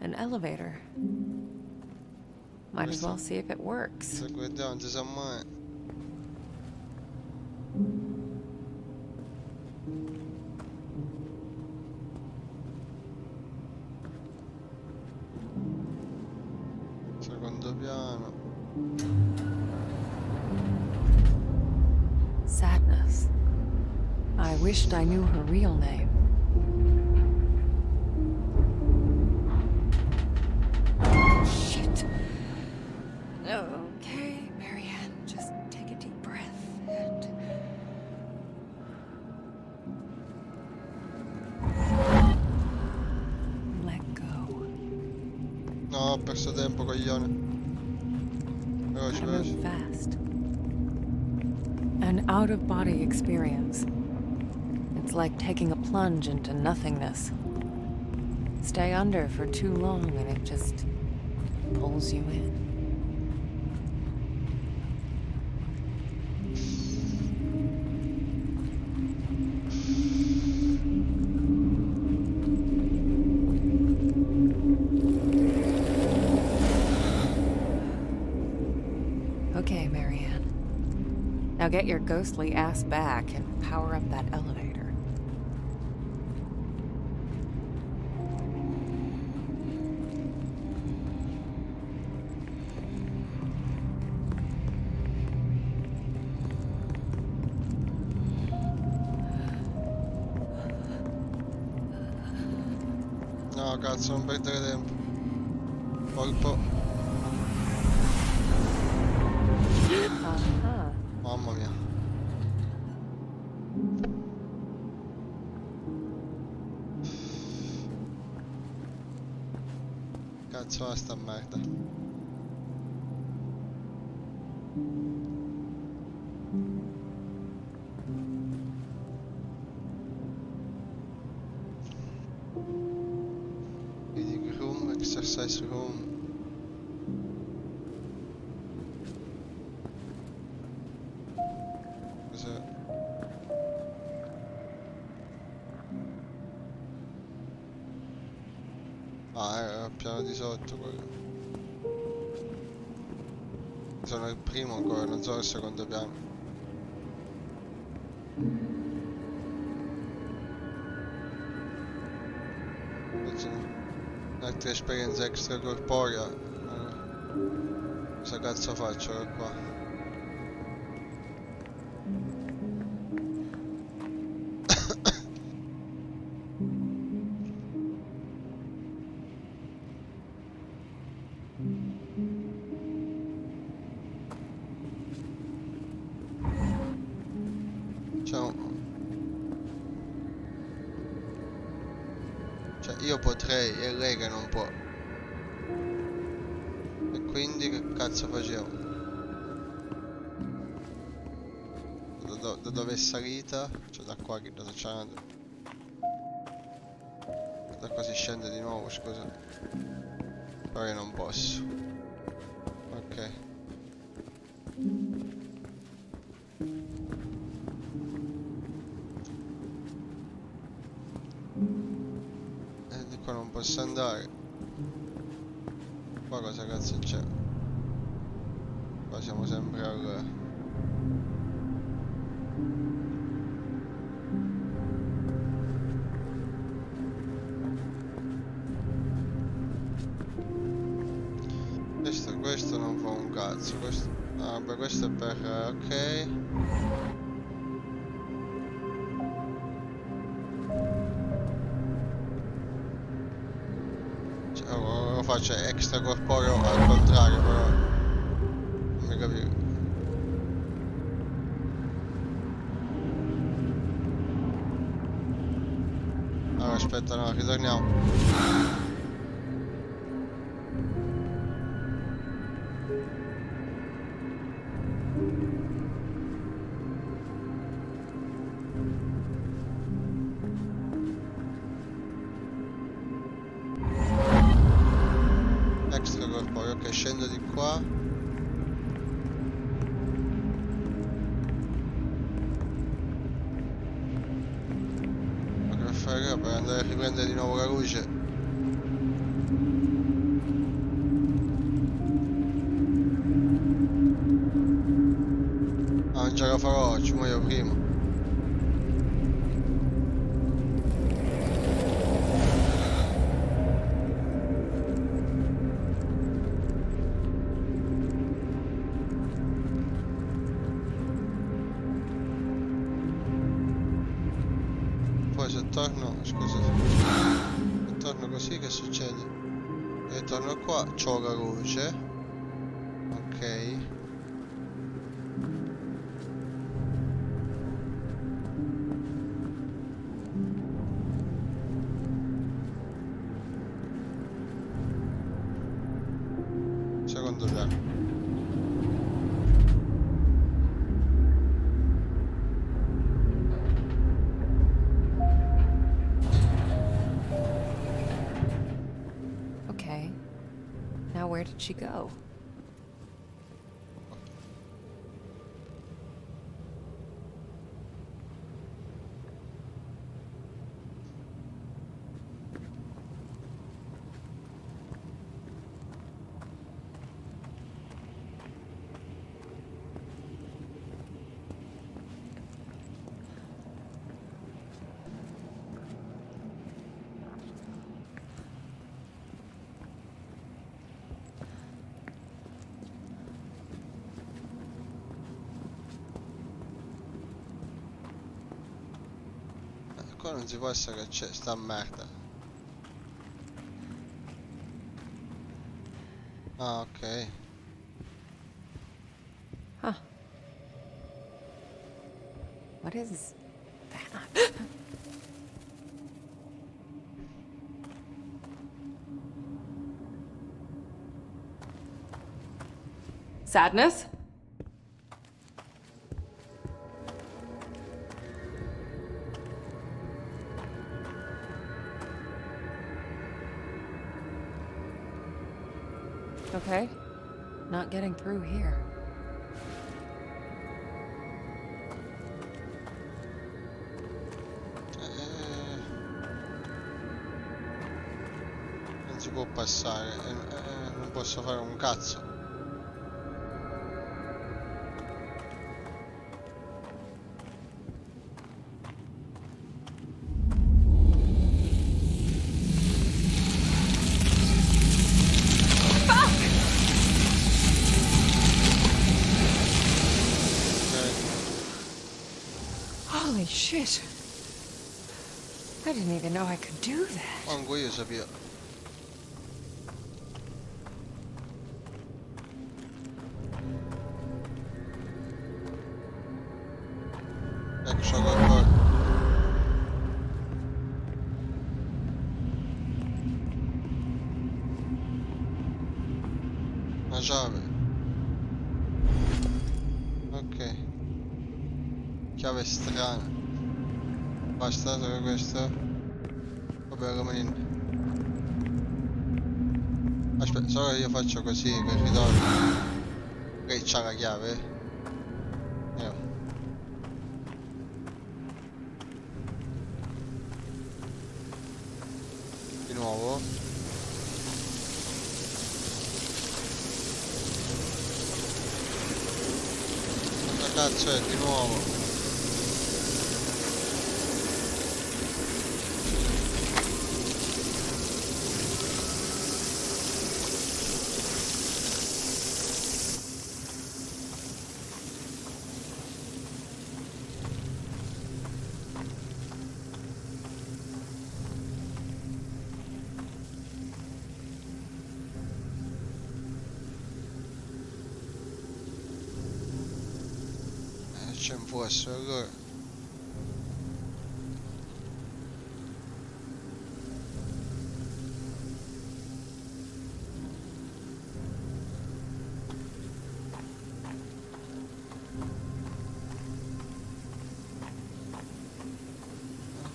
an elevator. Might as well see if it works. Se guardiamo, non si sa mai. Secondo piano. Sadness. I wished I knew her real name. Shit. Okay, Marianne, just take a deep breath and... let go. No, ho perso tempo, coglione. Veloce, I veloce. move fast. An out-of-body experience. It's like taking a plunge into nothingness. Stay under for too long and it just pulls you in. Okay, Marianne. Now get your ghostly ass back and power up that elevator. No, cazzo, non perdere tempo. Colpo. Uh-huh. Mamma mia. Cazzo è sta merda. Reading room, exercise room. Cos'è? Ah, era il piano di sotto quello. Sono il primo ancora, non sono il secondo piano. Un'altra esperienza extracorporea. Cosa cazzo faccio da qua? Cioè io potrei, è lei che non può. E quindi che cazzo facevo? Da dove è salita? Cioè da qua che cosa c'è? Da qua si scende di nuovo, scusa. Però io non posso. Ok. Di qua non posso andare. Qua cosa cazzo c'è? Qua siamo sempre al... Questo non fa un cazzo, questo... Ah, beh, questo è per... ok. Cioè, lo faccio extracorporeo al contrario, però... Non mi capivo. Allora, aspetta, no, ritorniamo. Extracorporeo, ok, scendo di qua. Ma che fare per andare a riprendere di nuovo la luce? Ah, non ce la farò, ci muoio prima. Poi se torno, scusa, se torno così che succede? E torno qua, c'ho la luce. Ok. Secondo piano. Okay. Now where did she go? Qua non si può essere che c'è sta merda. Ah, ok. Huh. What is that? Sadness? Okay. Not getting through here. Non si può può passare non posso fare un cazzo. Holy shit. I didn't even know I could do that. Manco io sapevo. Ecco qualcosa. Una chiave. Ok. Chiave strana. Basta solo questo. Vabbè, come niente. Aspetta, solo che io faccio così che ritorno. Ok, c'ha la chiave. Andiamo. Di nuovo. Cosa cazzo è di nuovo? C'è un posto allora.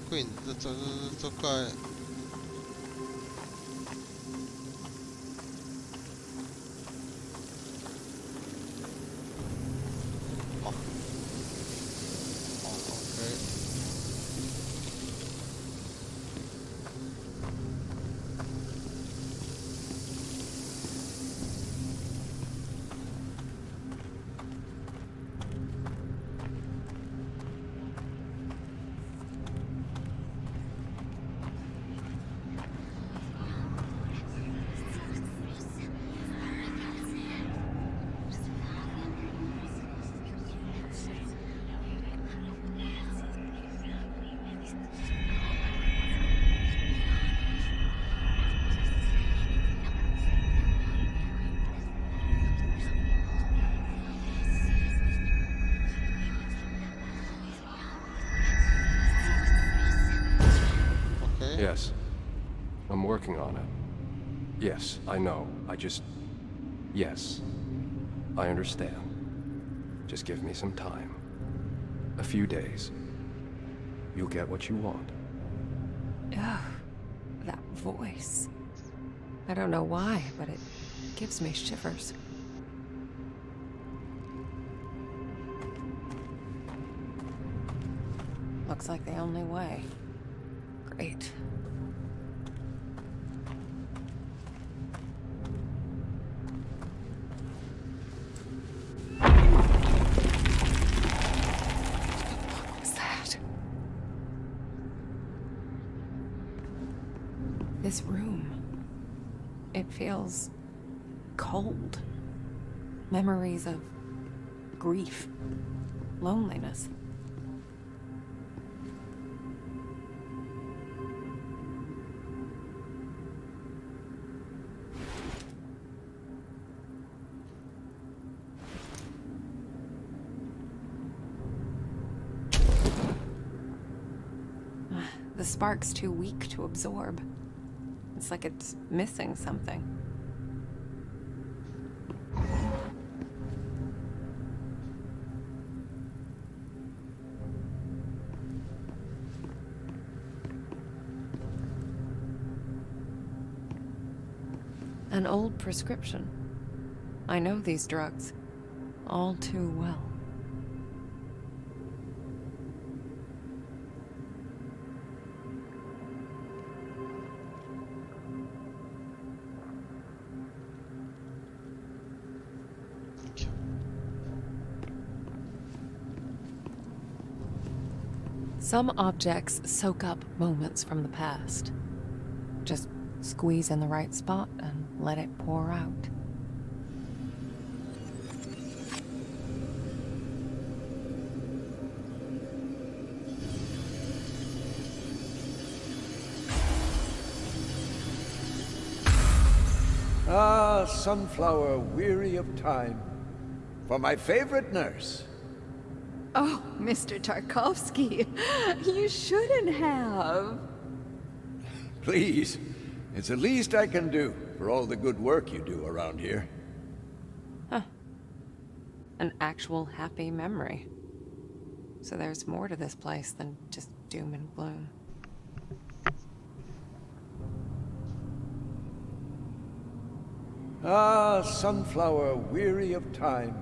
Quindi tutto qua è... Yes. I'm working on it. Yes, I know. Yes. I understand. Just give me some time. A few days. You'll get what you want. Ugh, that voice. I don't know why, but it gives me shivers. Looks like the only way. Great. What was that? This room. It feels cold. Memories of grief, loneliness. The spark's too weak to absorb. It's like it's missing something. An old prescription. I know these drugs all too well. Some objects soak up moments from the past. Just squeeze in the right spot and let it pour out. Ah, sunflower weary of time. For my favorite nurse. Oh, Mr. Tarkovsky, you shouldn't have. Please, it's the least I can do for all the good work you do around here. An actual happy memory. So there's more to this place than just doom and gloom. Ah, sunflower weary of time.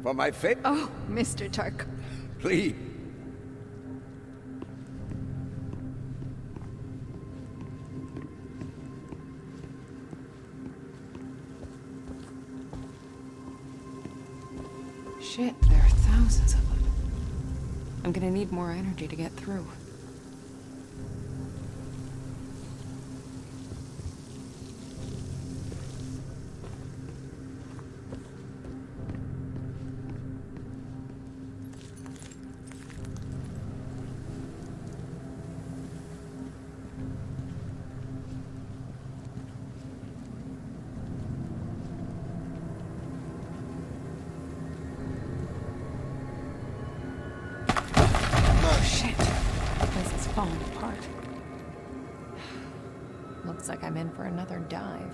For my Oh, Mr. Please. Shit, there are thousands of them. I'm gonna need more energy to get through. Falling apart. Looks like I'm in for another dive.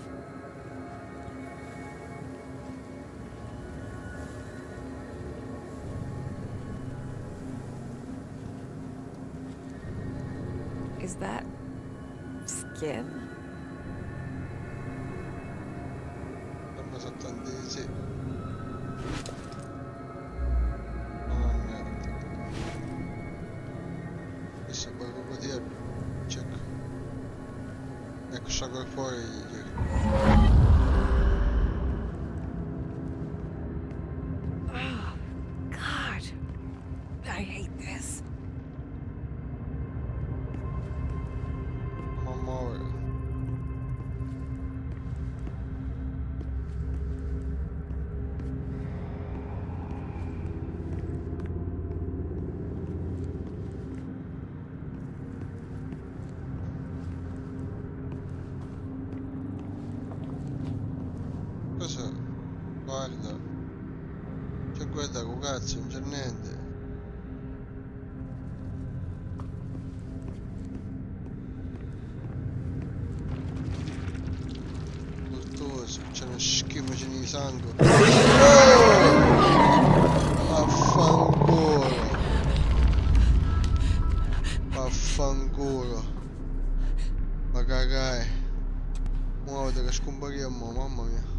Is that skin? Check. Ecco, scioglie fuori. Oh, God. I hate this. Mamma. Cosa? Guarda. Cioè guarda, cazzo, non c'è niente. Tortuoso, c'è uno schifo di sangue. Vaffanculo. Vaffanculo. Ma cagai. Muovete che scompariamo, mamma mia.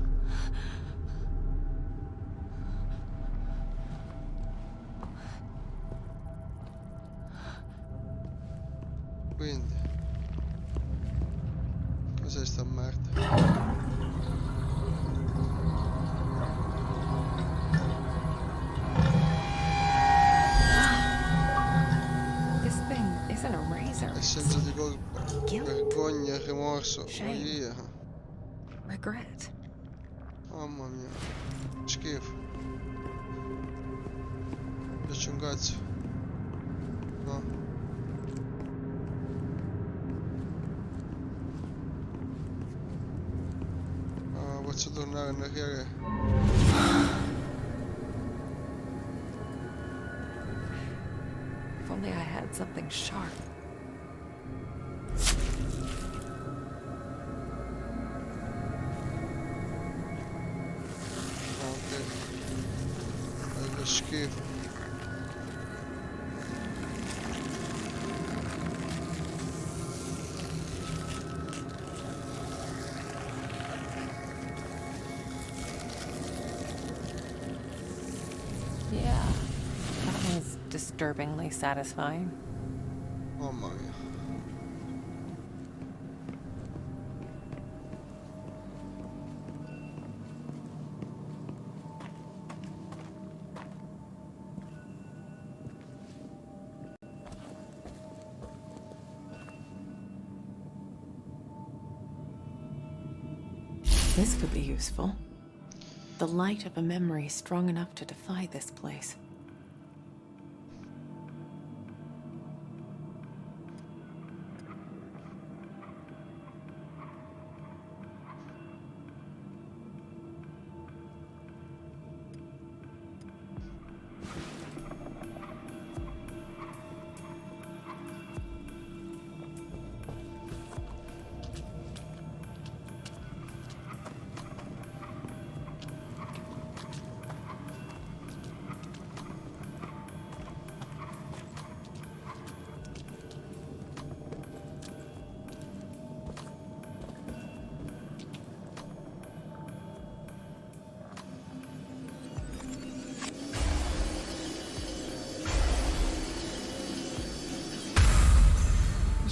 Quindi cos'è sta merda? This thing isn't a razor. È senso di colpa, Guilt. vergogna, rimorso, Shame. via. Regret. Mamma mia, schifo. Piace un cazzo. No. Posso tornare a narrare? If only I had something sharp. Ok. È che schifo. Yeah, that was disturbingly satisfying. Mamma mia. This could be useful. The light of a memory strong enough to defy this place.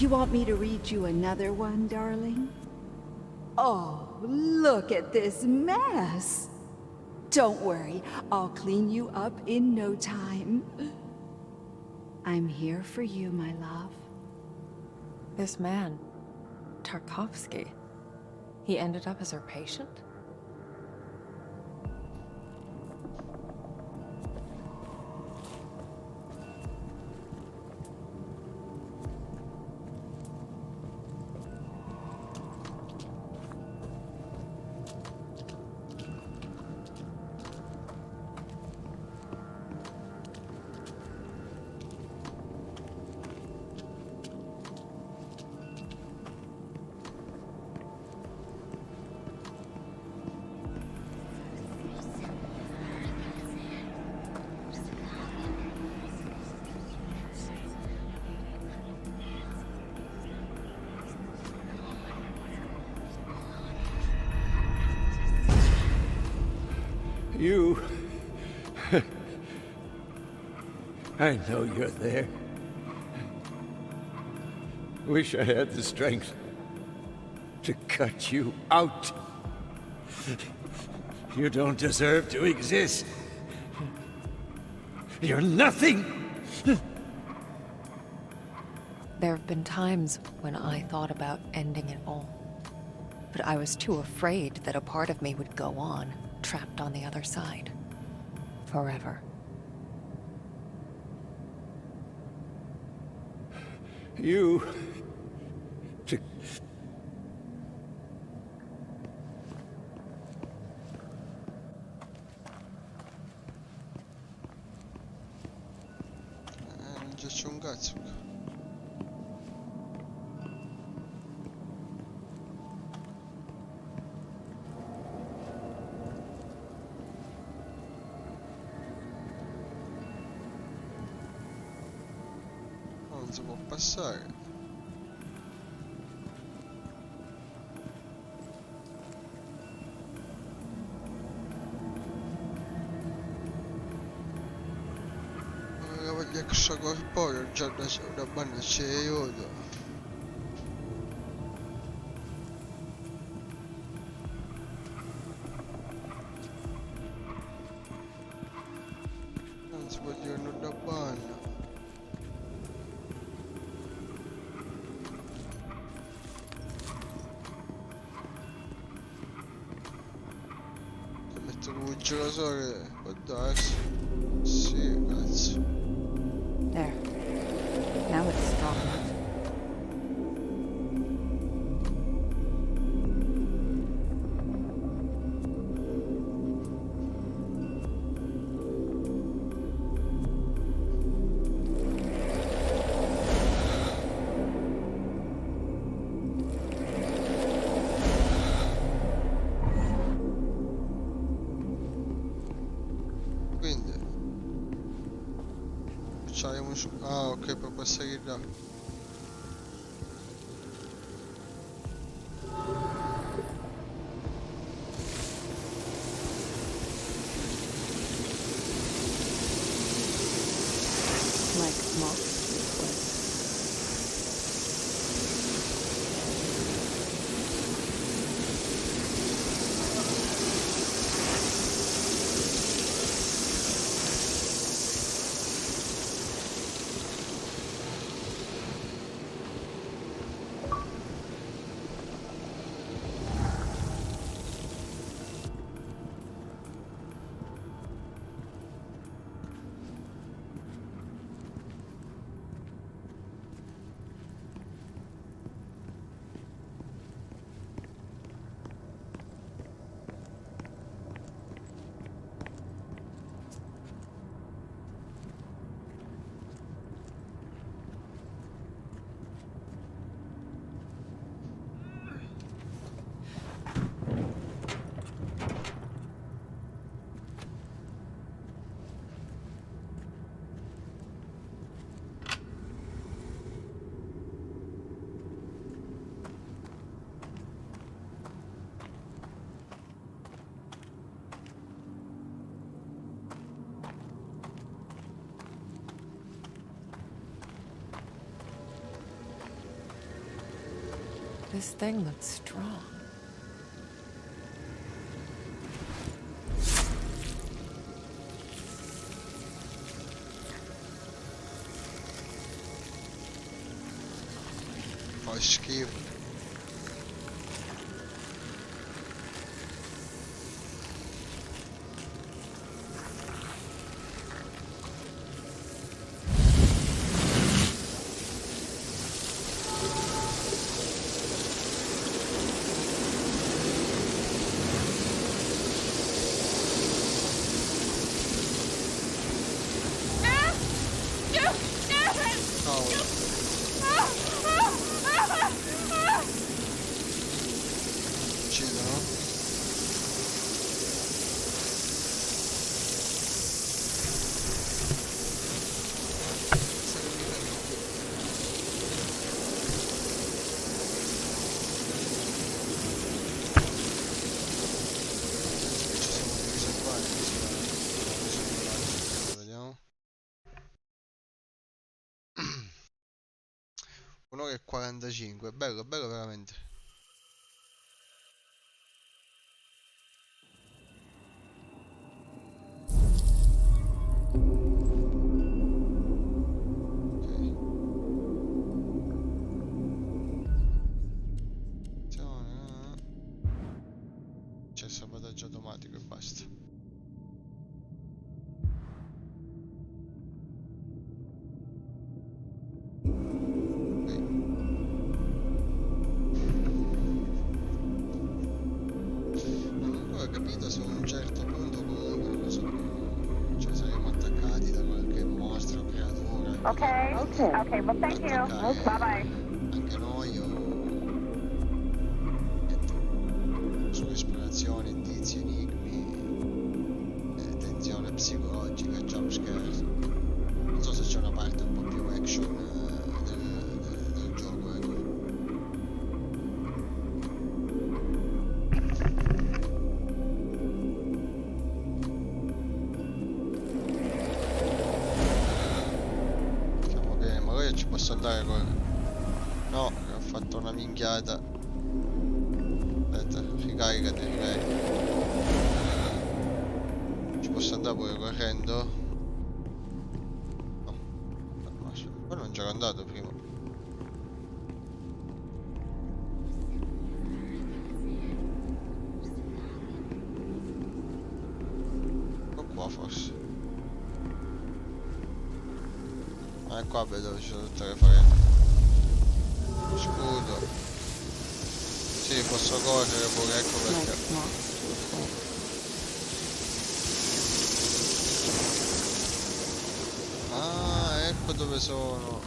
You want me to read you another one, darling? Oh, look at this mess. Don't worry, I'll clean you up in no time. I'm here for you, my love. This man, Tarkovsky, he ended up as her patient? You... I know you're there. Wish I had the strength to cut you out. You don't deserve to exist. You're nothing! There have been times when I thought about ending it all. But I was too afraid that a part of me would go on, trapped on the other side. Forever. You... Non c'è un cazzo. Non si può passare. Voglio extracorporeo già da banda c'è aiuto. Non si vogliono da banda. Metto il giratore, può darsi. Sì, cazzo. There. Now it's strong enough. Quindi facciamo su... Ah, ok, per passare là. Like moths. This thing looks strong. Fa schifo. Uccidono? Ci siamo divisi qua, vediamo. 1 ora e 45, bello, bello veramente. C'è il sabotaggio automatico e basta. Non ho ancora capito se a un certo punto comunque non lo so, cioè saremo attaccati da qualche mostro o creatura. Okay. Okay, well, thank you. Bye-bye. Anche noi o niente, su esplorazione, indizi, enigmi, tensione psicologica, jumpscare. Non so se c'è una parte un po' più action del gioco, ecco. Diciamo bene, magari ci posso andare con... No, ho fatto una minchiata. Aspetta, ricaricati, ci posso andare pure correndo? No. Poi non c'ero andato prima. O qua forse. Ah, qua vedo ci sono tutte le farelle. Scudo. Sì, posso correre pure, ecco perché. Ah, ecco dove sono.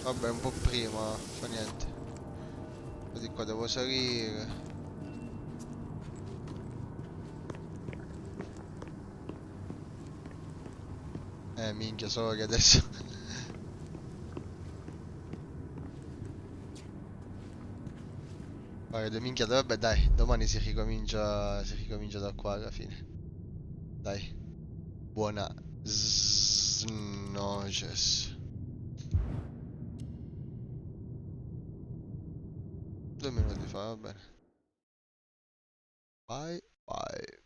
Vabbè, un po' prima, fa niente. Vedi qua, devo salire. Minchia, solo che adesso... Guarda, minchia, vabbè dai, domani si ricomincia da qua alla fine. Dai. Buona noches. 2 minuti fa, va bene. Bye bye.